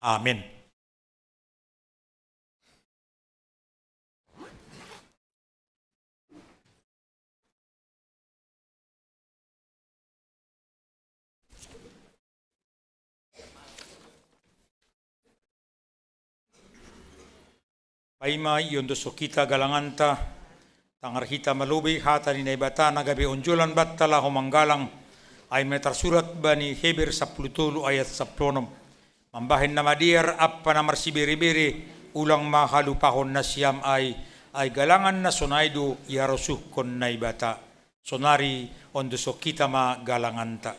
[SPEAKER 7] Amen. Paima yondos kita galanganta, tangar kita malubi hata ni naibata nagabi onjulan battala humanggalang ay metersurat bani Heber 10 ayat 10 mambahin na madiar apa na marsibiri-biri ulang mahalupahon na siyam ay galangan na sonaydo yarosuh kon naibata sonari ondoso kita ma galanganta.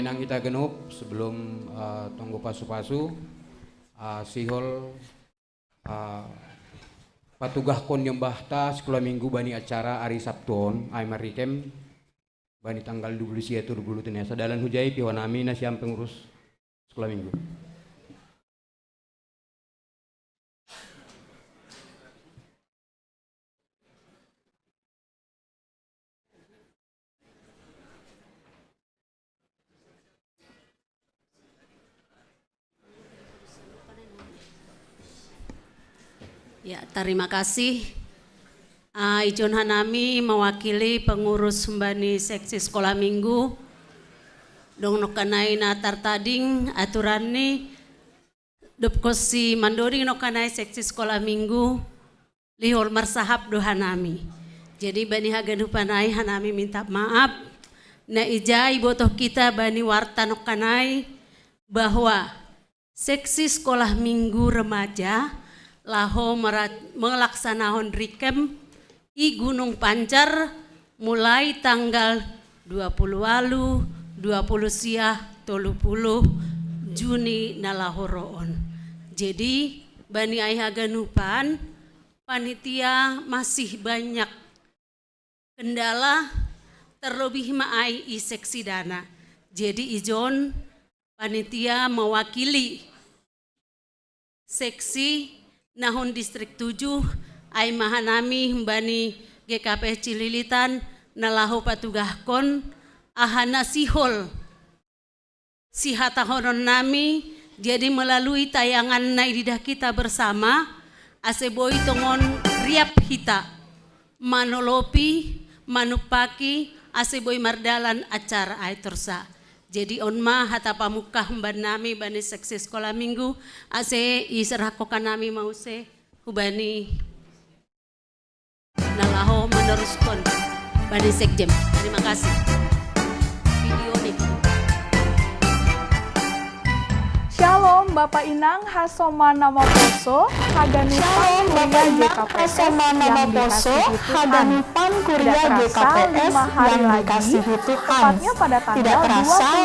[SPEAKER 8] Painang ita genep sebelum tunggu pasu-pasu sihol patugah kon nyembah ta sekolah minggu bani acara hari Sabtuon ay marikem bani tanggal 21 tenesa dalan hujai piwanami na siyang pengurus sekolah minggu.
[SPEAKER 9] Ya, terima kasih. Ijon Hanami mewakili pengurus Bani Seksi Sekolah Minggu. Dong nokanai natar tading aturan ni dopkosi mandori nokanai Seksi Sekolah Minggu lihol marsahap do Hanami. Jadi Bani Haganupanai Hanami minta maaf. Na ijai botoh kita Bani warta nokanai bahwa Seksi Sekolah Minggu Remaja laho melaksanakan rikem i Gunung Pancar mulai tanggal 20 walu, 20 siah, 30 Juni nalahoroon. Jadi Bani Aihaganupan panitia masih banyak kendala terlebih maai i seksi dana. Jadi ijon panitia mewakili seksi Nahon Distrik 7 ay mahanami Bani GKP Cililitan nalaho patugahkon ahana sihol sihatahonon nami. Jadi melalui tayangan naididah kita bersama aseboy tongon riap hita manolopi manupaki aseboy mardalan acara aitorsa. Jadi onma hata pamukah nami Bani Seksi Sekolah Minggu ase iserhakokan nami mause hubani nalaho meneruskan Bani Sekjem. Terima kasih. Video nih.
[SPEAKER 10] Shalom Bapak Inang Hasoma Nama Poso Haganupan Kuria GKPS yang dikasih Haganupan Kuria GKPS yang dikasih Tuhan. Tepatnya pada tanggal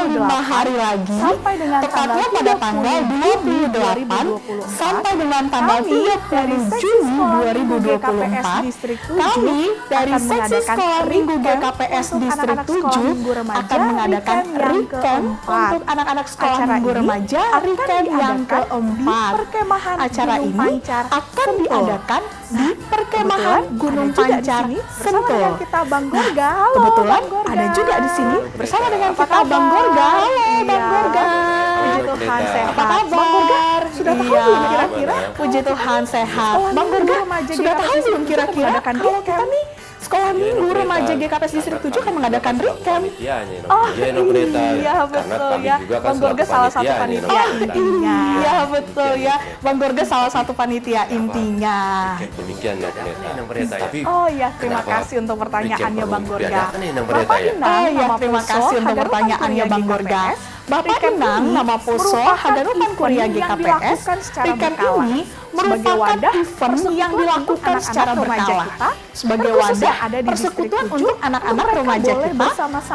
[SPEAKER 10] 28 hari lagi sampai dengan tanggal 30 Juni 2024 sampai dengan tanggal 30 Juni 2024 kami dari Seksi Sekolah Minggu GKPS Distrik 7 akan mengadakan Riken untuk anak-anak sekolah minggu remaja. Riken yang keempat. Acara ini akan diadakan di perkemahan Gunung Pancar, Sentul. Kebetulan ada juga di sini bersama dengan kita Bang Gorga. Halo Bang Gorga. Puji Tuhan sehat. Apa kabar? Sudah tahu belum kira-kira? Puji Tuhan sehat. Bang Gorga sudah tahu belum kira-kira kalau kita nih Sekolah Minggu Remaja GKPS Distrik 7 akan mengadakan Riken. Oh iya betul ya. Bang Gorga salah satu panitia intinya. Iya betul ya. Bang Gorga salah satu panitia intinya.
[SPEAKER 11] Demikian ya pendeta.
[SPEAKER 10] Oh iya, terima kasih untuk pertanyaannya Bang Gorga. Bapak Inang, terima kasih untuk pertanyaannya Bang Gorga. Bapak Inang, nama Poso Haganupan Kuria GKPS. Riken ini merupakan event yang dilakukan secara berkala sebagai wadah persekutuan untuk anak-anak remaja kita,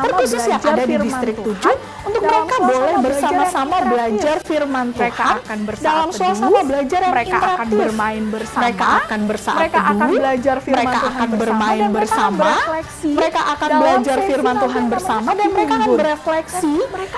[SPEAKER 10] terkhusus yang ada di Distrik 7, untuk mereka boleh bersama-sama belajar firman Tuhan dalam suasana belajar yang interaktif. Mereka akan bermain bersama, mereka akan bersaat teduh, mereka akan belajar firman Tuhan bermain bersama, mereka akan belajar firman Tuhan bersama, dan mereka akan berefleksi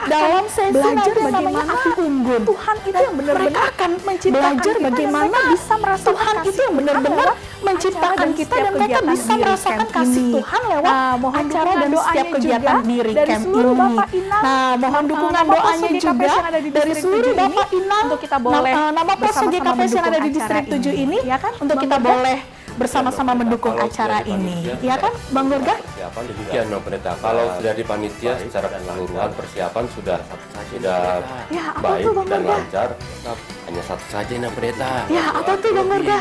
[SPEAKER 10] dalam sesi belajar bagaimana api unggun. Tuhan itu yang benar-benar akan belajar bagaimana bisa merasakan Tuhan itu yang benar-benar menciptakan kita dan mereka bisa merasakan kasih Tuhan lewat acara dan setiap kegiatan di Riken ini. Nah, mohon dukungan doanya juga dari seluruh Bapak Inang untuk kita boleh nama Poso GKPS yang ada di Distrik 7 ini, ya kan, untuk kita boleh bersama-sama mendukung acara ini, ya kan, Bang Gorga?
[SPEAKER 11] Persiapan demikian, Bang Pendeta. Kalau sudah di panitia secara keseluruhan persiapan sudah baik dan lancar. Hanya satu saja, Bang Pendeta.
[SPEAKER 10] Ya, apa tuh Bang Gorga?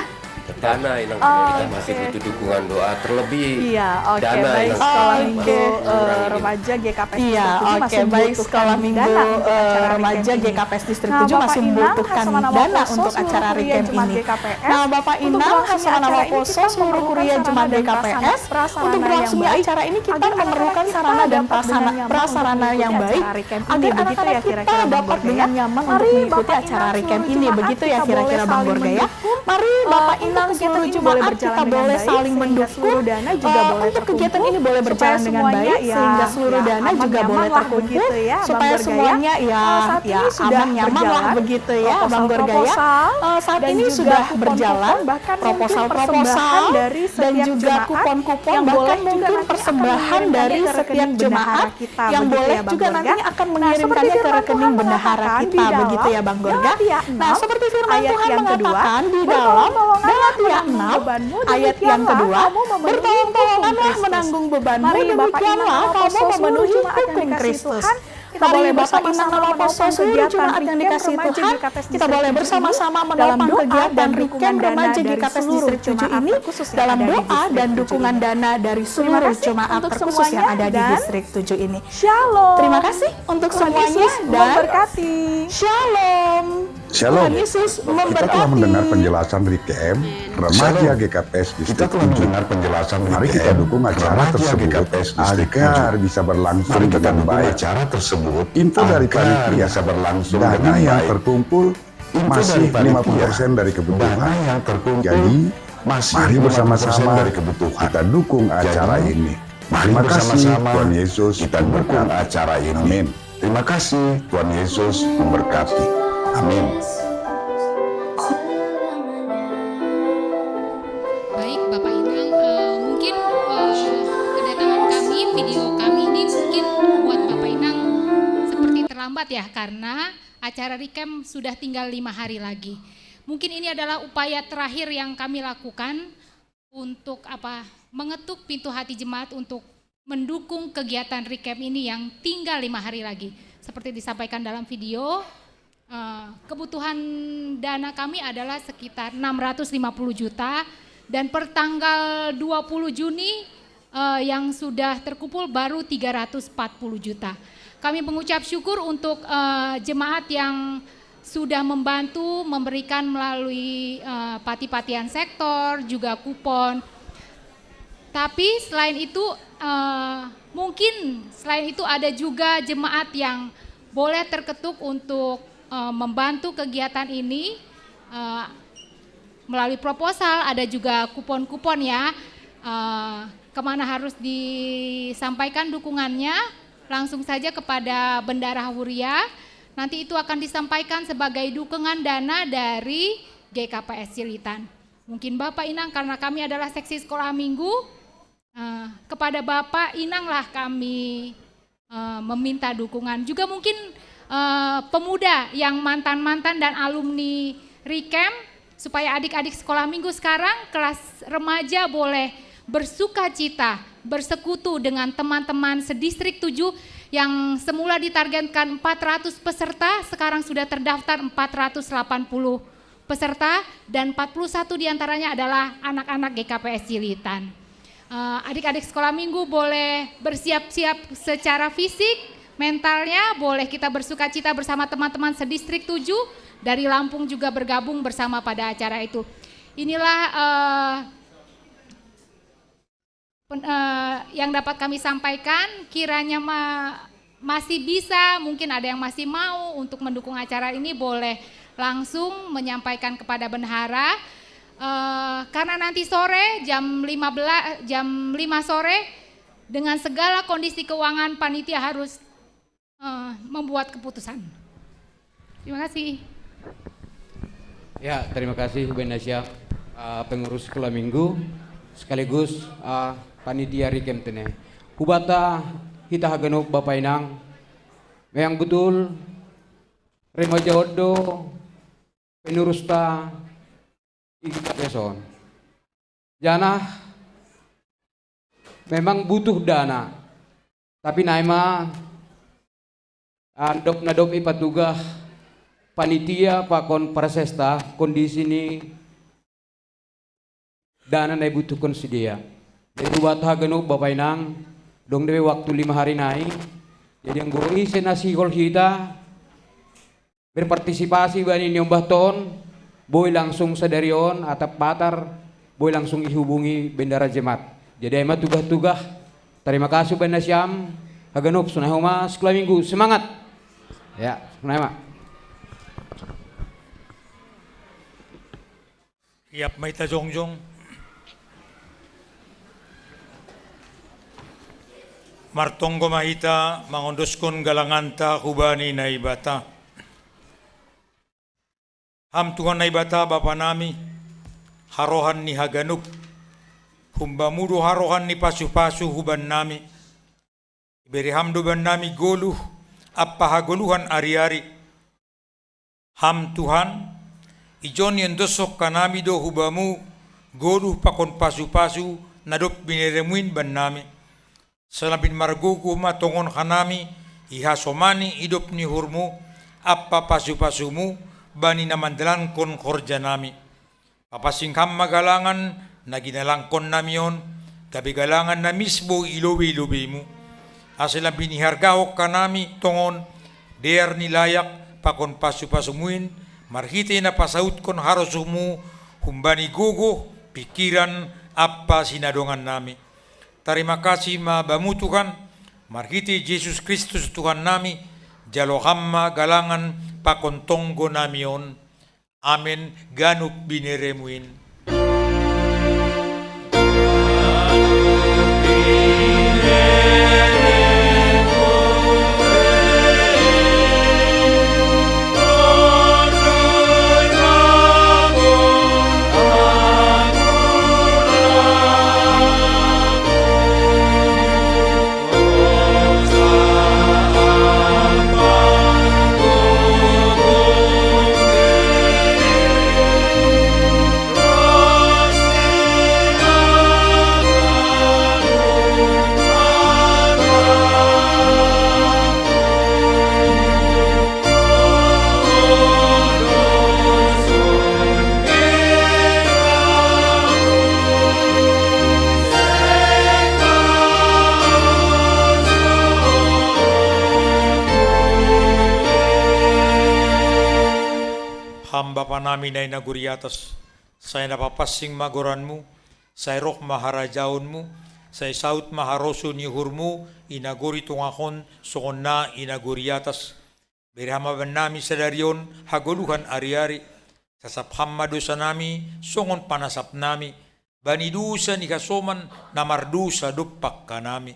[SPEAKER 11] Dana Inang kita masih butuh dukungan doa terlebih.
[SPEAKER 10] Iya, oke,
[SPEAKER 11] Dana
[SPEAKER 10] baik
[SPEAKER 11] Inang
[SPEAKER 10] sekolah
[SPEAKER 11] kita
[SPEAKER 10] minggu
[SPEAKER 11] mengurangi
[SPEAKER 10] remaja GKPS
[SPEAKER 12] Iya,
[SPEAKER 10] Distrik 7
[SPEAKER 12] oke,
[SPEAKER 10] masih
[SPEAKER 12] baik
[SPEAKER 10] membutuhkan
[SPEAKER 12] sekolah minggu
[SPEAKER 10] dana untuk acara
[SPEAKER 12] remaja
[SPEAKER 10] Recamp ini.
[SPEAKER 12] GKPS Distrik
[SPEAKER 10] Nah,
[SPEAKER 12] 7
[SPEAKER 10] Bapak
[SPEAKER 12] masih
[SPEAKER 10] Inang,
[SPEAKER 12] membutuhkan
[SPEAKER 10] Hassanama
[SPEAKER 12] dana
[SPEAKER 10] Poso,
[SPEAKER 12] untuk
[SPEAKER 10] seluruh
[SPEAKER 12] acara
[SPEAKER 10] kuria
[SPEAKER 12] Recamp
[SPEAKER 10] Jemaat
[SPEAKER 12] ini.
[SPEAKER 10] GKPS.
[SPEAKER 12] Nah, Bapak
[SPEAKER 10] Untuk
[SPEAKER 12] Inang,
[SPEAKER 10] berlangsungnya
[SPEAKER 12] Hassanama
[SPEAKER 10] acara ini
[SPEAKER 12] Poso,
[SPEAKER 10] kita
[SPEAKER 12] seluruh
[SPEAKER 10] memerlukan
[SPEAKER 12] kuria
[SPEAKER 10] sarana
[SPEAKER 12] Jemaat
[SPEAKER 10] dan
[SPEAKER 12] GKPS
[SPEAKER 10] prasarana
[SPEAKER 12] untuk
[SPEAKER 10] yang
[SPEAKER 12] berlangsungnya
[SPEAKER 10] baik
[SPEAKER 12] acara ini kita
[SPEAKER 10] agar
[SPEAKER 12] memerlukan
[SPEAKER 10] anak-anak kita
[SPEAKER 12] sarana dan
[SPEAKER 10] dapat dengan nyaman
[SPEAKER 12] prasarana
[SPEAKER 10] untuk
[SPEAKER 12] yang
[SPEAKER 10] mengikuti
[SPEAKER 12] baik
[SPEAKER 10] acara Recamp ini.
[SPEAKER 12] agar
[SPEAKER 10] Begitu ya
[SPEAKER 12] anak-anak
[SPEAKER 10] kira-kira
[SPEAKER 12] kita
[SPEAKER 10] Bang
[SPEAKER 12] dapat
[SPEAKER 10] Gorga
[SPEAKER 12] dengan
[SPEAKER 10] ya.
[SPEAKER 12] nyaman untuk
[SPEAKER 10] Mari
[SPEAKER 12] mengikuti
[SPEAKER 10] Bapak
[SPEAKER 12] acara
[SPEAKER 10] Inang,
[SPEAKER 12] Recamp
[SPEAKER 10] seluruh
[SPEAKER 12] ini.
[SPEAKER 10] jemaat
[SPEAKER 12] Begitu ya
[SPEAKER 10] kita
[SPEAKER 12] kira-kira
[SPEAKER 10] boleh
[SPEAKER 12] Bang
[SPEAKER 10] saling
[SPEAKER 12] Gorga ya.
[SPEAKER 10] mendukung.
[SPEAKER 12] Mari Bapak
[SPEAKER 10] Untuk
[SPEAKER 12] Inang,
[SPEAKER 10] kegiatan
[SPEAKER 12] seluruh
[SPEAKER 10] ini boleh
[SPEAKER 12] jemaat
[SPEAKER 10] berjalan
[SPEAKER 12] kita
[SPEAKER 10] dengan
[SPEAKER 12] boleh
[SPEAKER 10] baik,
[SPEAKER 12] saling
[SPEAKER 10] sehingga
[SPEAKER 12] mendukung.
[SPEAKER 10] seluruh dana juga boleh
[SPEAKER 12] Untuk kegiatan ini boleh
[SPEAKER 10] supaya
[SPEAKER 12] berjalan dengan
[SPEAKER 10] semuanya
[SPEAKER 12] baik
[SPEAKER 10] ya,
[SPEAKER 12] sehingga seluruh
[SPEAKER 10] ya,
[SPEAKER 12] dana
[SPEAKER 10] aman,
[SPEAKER 12] juga
[SPEAKER 10] nyaman
[SPEAKER 12] boleh
[SPEAKER 10] lah
[SPEAKER 12] terkumpul
[SPEAKER 10] begitu ya, Bang
[SPEAKER 12] supaya
[SPEAKER 10] Gorga ya.
[SPEAKER 12] semuanya
[SPEAKER 10] Saat ini sudah
[SPEAKER 12] aman nyaman lah
[SPEAKER 10] berjalan
[SPEAKER 12] begitu ya Bang Gorga ya. Saat
[SPEAKER 10] dan
[SPEAKER 12] ini
[SPEAKER 10] juga
[SPEAKER 12] sudah
[SPEAKER 10] kupon-kupon,
[SPEAKER 12] berjalan
[SPEAKER 10] bahkan mungkin
[SPEAKER 12] proposal
[SPEAKER 10] dari
[SPEAKER 12] dan
[SPEAKER 10] setiap
[SPEAKER 12] juga
[SPEAKER 10] jemaat
[SPEAKER 12] kupon-kupon
[SPEAKER 10] yang
[SPEAKER 12] bahkan
[SPEAKER 10] boleh juga
[SPEAKER 12] mungkin
[SPEAKER 10] nanti
[SPEAKER 12] persembahan
[SPEAKER 10] akan
[SPEAKER 12] dari
[SPEAKER 10] mengirimkannya ke
[SPEAKER 12] setiap
[SPEAKER 10] rekening
[SPEAKER 12] jemaat
[SPEAKER 10] bendahara kita,
[SPEAKER 12] yang
[SPEAKER 10] begitu
[SPEAKER 12] boleh
[SPEAKER 10] ya, Bang
[SPEAKER 12] juga
[SPEAKER 10] Gorga.
[SPEAKER 12] nantinya akan
[SPEAKER 10] Nah,
[SPEAKER 12] mengirimkannya
[SPEAKER 10] seperti
[SPEAKER 12] ke
[SPEAKER 10] firman
[SPEAKER 12] rekening
[SPEAKER 10] Tuhan
[SPEAKER 12] bendahara
[SPEAKER 10] mengatakan
[SPEAKER 12] kita
[SPEAKER 10] di
[SPEAKER 12] begitu ya
[SPEAKER 10] dalam
[SPEAKER 12] Bang Gorga.
[SPEAKER 10] Galatia 6,
[SPEAKER 12] Nah, seperti firman
[SPEAKER 10] ayat
[SPEAKER 12] Tuhan
[SPEAKER 10] yang kedua,
[SPEAKER 12] mengatakan di dalam
[SPEAKER 10] "Bertolong-tolonganlah
[SPEAKER 12] Galatia 6
[SPEAKER 10] menanggung bebanmu,
[SPEAKER 12] ayat yang
[SPEAKER 10] demikianlah
[SPEAKER 12] kedua,
[SPEAKER 10] kamu memenuhi
[SPEAKER 12] bertolong-tolonganlah
[SPEAKER 10] hukum
[SPEAKER 12] menanggung bebanmu,
[SPEAKER 10] Mari Bapak
[SPEAKER 12] demikianlah
[SPEAKER 10] Inang,
[SPEAKER 12] kamu
[SPEAKER 10] seluruh
[SPEAKER 12] memenuhi
[SPEAKER 10] jemaat yang
[SPEAKER 12] hukum
[SPEAKER 10] dikasihi
[SPEAKER 12] Kristus.
[SPEAKER 10] Tuhan, kita
[SPEAKER 12] Mari
[SPEAKER 10] boleh
[SPEAKER 12] Bapak
[SPEAKER 10] bersama-sama
[SPEAKER 12] Inang,
[SPEAKER 10] menopang
[SPEAKER 12] seluruh
[SPEAKER 10] kegiatan
[SPEAKER 12] jemaat yang
[SPEAKER 10] Recamp
[SPEAKER 12] dikasihi
[SPEAKER 10] Remaja
[SPEAKER 12] Tuhan,
[SPEAKER 10] GKPS
[SPEAKER 12] kita boleh
[SPEAKER 10] Distrik 7
[SPEAKER 12] bersama-sama
[SPEAKER 10] ini
[SPEAKER 12] menopang
[SPEAKER 10] dalam doa
[SPEAKER 12] kegiatan
[SPEAKER 10] dan
[SPEAKER 12] Recamp
[SPEAKER 10] dukungan dana
[SPEAKER 12] Remaja
[SPEAKER 10] dari
[SPEAKER 12] GKPS
[SPEAKER 10] seluruh
[SPEAKER 12] Distrik 7
[SPEAKER 10] jemaat
[SPEAKER 12] ini
[SPEAKER 10] terkhusus yang
[SPEAKER 12] dalam
[SPEAKER 10] ada di
[SPEAKER 12] doa
[SPEAKER 10] Distrik
[SPEAKER 12] dan
[SPEAKER 10] 7
[SPEAKER 12] dukungan
[SPEAKER 10] ini.
[SPEAKER 12] dana dari
[SPEAKER 10] Terima
[SPEAKER 12] seluruh
[SPEAKER 10] kasih
[SPEAKER 12] jemaat
[SPEAKER 10] untuk
[SPEAKER 12] terkhusus yang
[SPEAKER 10] semuanya
[SPEAKER 12] ada di
[SPEAKER 10] dan
[SPEAKER 12] Distrik 7 ini.
[SPEAKER 10] Shalom.
[SPEAKER 12] Terima kasih untuk
[SPEAKER 10] Tuhan
[SPEAKER 12] semuanya
[SPEAKER 10] Yesus
[SPEAKER 12] dan
[SPEAKER 10] memberkati.
[SPEAKER 12] Shalom.
[SPEAKER 13] Shalom.
[SPEAKER 12] Tuhan Yesus
[SPEAKER 13] Kita telah
[SPEAKER 12] memberkati.
[SPEAKER 13] mendengar penjelasan Recamp Remaja GKPS Distrik 7. Mari kita dukung acara tersebut agar bisa berlangsung dengan baik. Info dari panitia dana yang terkumpul masih 50% dari kebutuhan. Jadi mari bersama-sama kita dukung acara ini. Terima kasih Tuhan Yesus memberkati acara ini. Amin. Terima kasih Tuhan Yesus memberkati. Amin.
[SPEAKER 14] Baik Bapak Inang, mungkin kedatangan kami, video kami ini mungkin buat Bapak Inang seperti terlambat ya, karena acara Recamp sudah tinggal 5 hari lagi. Mungkin ini adalah upaya terakhir yang kami lakukan untuk mengetuk pintu hati jemaat untuk mendukung kegiatan Recamp ini yang tinggal 5 hari lagi. Seperti disampaikan dalam video, kebutuhan dana kami adalah sekitar 650 juta dan per tanggal 20 Juni yang sudah terkumpul baru 340 juta. Kami mengucap syukur untuk jemaat yang sudah membantu memberikan melalui pati-patian sektor, juga kupon. Tapi selain itu mungkin selain itu ada juga jemaat yang boleh terketuk untuk membantu kegiatan ini melalui proposal, ada juga kupon-kupon ya. Kemana harus disampaikan dukungannya, langsung saja kepada Bendara Huria. Nanti itu akan disampaikan sebagai dukungan dana dari GKPS Cilitan. Mungkin Bapak Inang, karena kami adalah seksi sekolah minggu, kepada Bapak Inanglah kami meminta dukungan. Juga mungkin pemuda yang mantan-mantan dan alumni Recamp, supaya adik-adik sekolah minggu sekarang kelas remaja boleh bersuka cita, bersekutu dengan teman-teman sedistrik 7 yang semula ditargetkan 400 peserta, sekarang sudah terdaftar 480 peserta dan 41 diantaranya adalah anak-anak GKPS Cilitan. Adik-adik sekolah minggu boleh bersiap-siap secara fisik, mentalnya boleh kita bersuka cita bersama teman-teman sedistrik 7, dari Lampung juga bergabung bersama pada acara itu. Inilah yang dapat kami sampaikan, kiranya masih bisa, mungkin ada yang masih mau untuk mendukung acara ini, boleh langsung menyampaikan kepada bendahara. Karena nanti sore jam 5 sore dengan segala kondisi keuangan panitia harus membuat keputusan. Terima kasih.
[SPEAKER 8] Ya, terima kasih Bu Nasya, pengurus sekolah minggu sekaligus panitia Recamp tene. Hubata kita hagenok Bapak Inang, yang betul remaja odo penurusta kita peson. Jana memang butuh dana, tapi naima andop nadop ipatugah panitia pakon prasesta kondisi ini dana na ibutuhkan si dia. Jadi buat hagenuk Bapak Inang, dong dewe waktu 5 hari naik. Jadi yang goi senasikol kita berpartisipasi bani nyombah ton, boy langsung sadarion atap patar, boy langsung ihubungi bendara jemaat. Jadi emang tugas-tugas. Terima kasih Banda Syam, hagenuk sunahuma sekolah minggu semangat. Ya, sunahuma.
[SPEAKER 7] Yap maita jongjong. Martonggo mahita mangondoskon galanganta kubani na ibata. Ham Tuhan na ibata Bapa nami, harohan ni haganuk, humbamudo harohan ni pasu-pasu huban nami, iberi hamdo ban nami goluh, apa hagoluhan ari-ari. Ham Tuhan, ijon yang dosok kanami do hubamu, goluh pakon pasu-pasu, nadop bineremuin ban nami. Selabin marguku matongon kanami, ihasomani idop ni hurmu, apa pasu-pasumu, bani namandalan kon korja nami. Papasingkam magalangan, naginalangkon namion, gabi galangan na misbo ilobi-ilobimu. Asilabin ihargahok kanami, tongon, dear nilayak, pakon pasu-pasumuin, marhite na pasaut kon harosumu, humbani gugo, pikiran, apa sinadongan nami. Terima kasih mabamu Tuhan, marhiti Yesus Kristus Tuhan nami, jalo hamma galangan pakontonggo namion. Amin, ganup bineremuin. Bapa namin ay naguriatas, say napapasing magoranmu, say roh maharajaunmu, say saut maharoso ni hurmu, inaguri tungakon, sokon na inaguriatas. Berhama ban nami sa daryon, haguluhan ari-ari, sasapham madusa nami, songon panasap nami, banidusa ni kasoman, namardusa dupak kanami.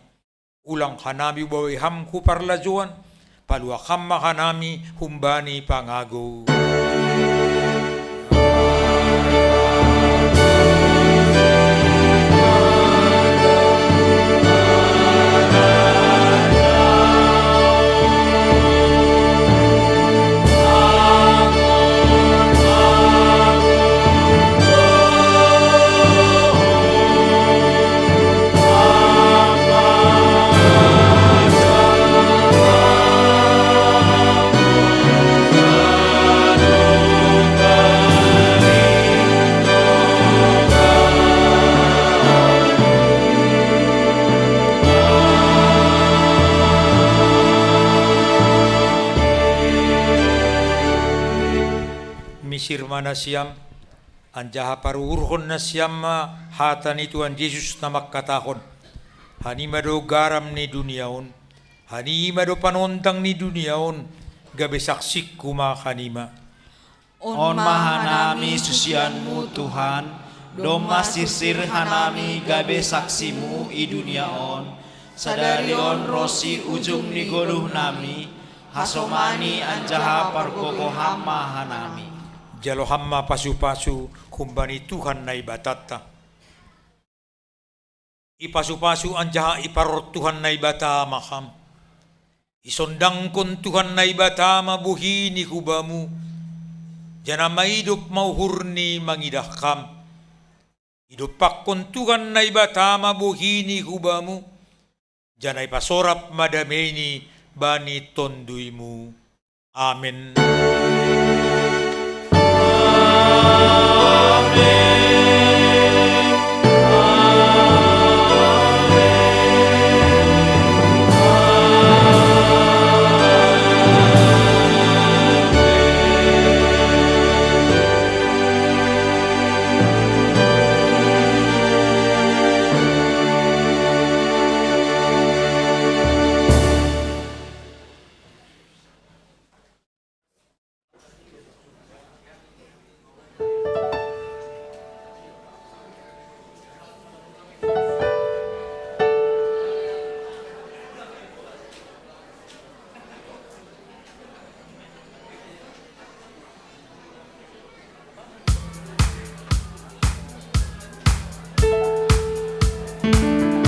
[SPEAKER 7] Ulang kanami bawiham kuparlajuan, paluakam makanami, humbani pangago. Misirma na siyam, anjaha paruurhon na siyam hatan itu an Yesus na magkatakon. Hanima do garam ni duniaon, hanima do panontang ni duniaon, gabi saksik kuma kanima.
[SPEAKER 3] On mahanami susianmu Tuhan, doma sisir hanami gabe saksimu i duniaon, sadarion rosi ujung ni goluh nami, hasomani anjaha parkoko hamma hanami.
[SPEAKER 7] Jalo hamma pasu-pasu kumbani Tuhan na ibatata. Ipasu-pasu anjaha iparot Tuhan na ibata maham. Isondang kon Tuhan na ibata mabuhi ni kubamu. Jana maidup mauhurni mangidahkam. Idupak kon Tuhan na ibata mabuhi ni kubamu. Jana ipasorap madameni bani tonduimu. Amen.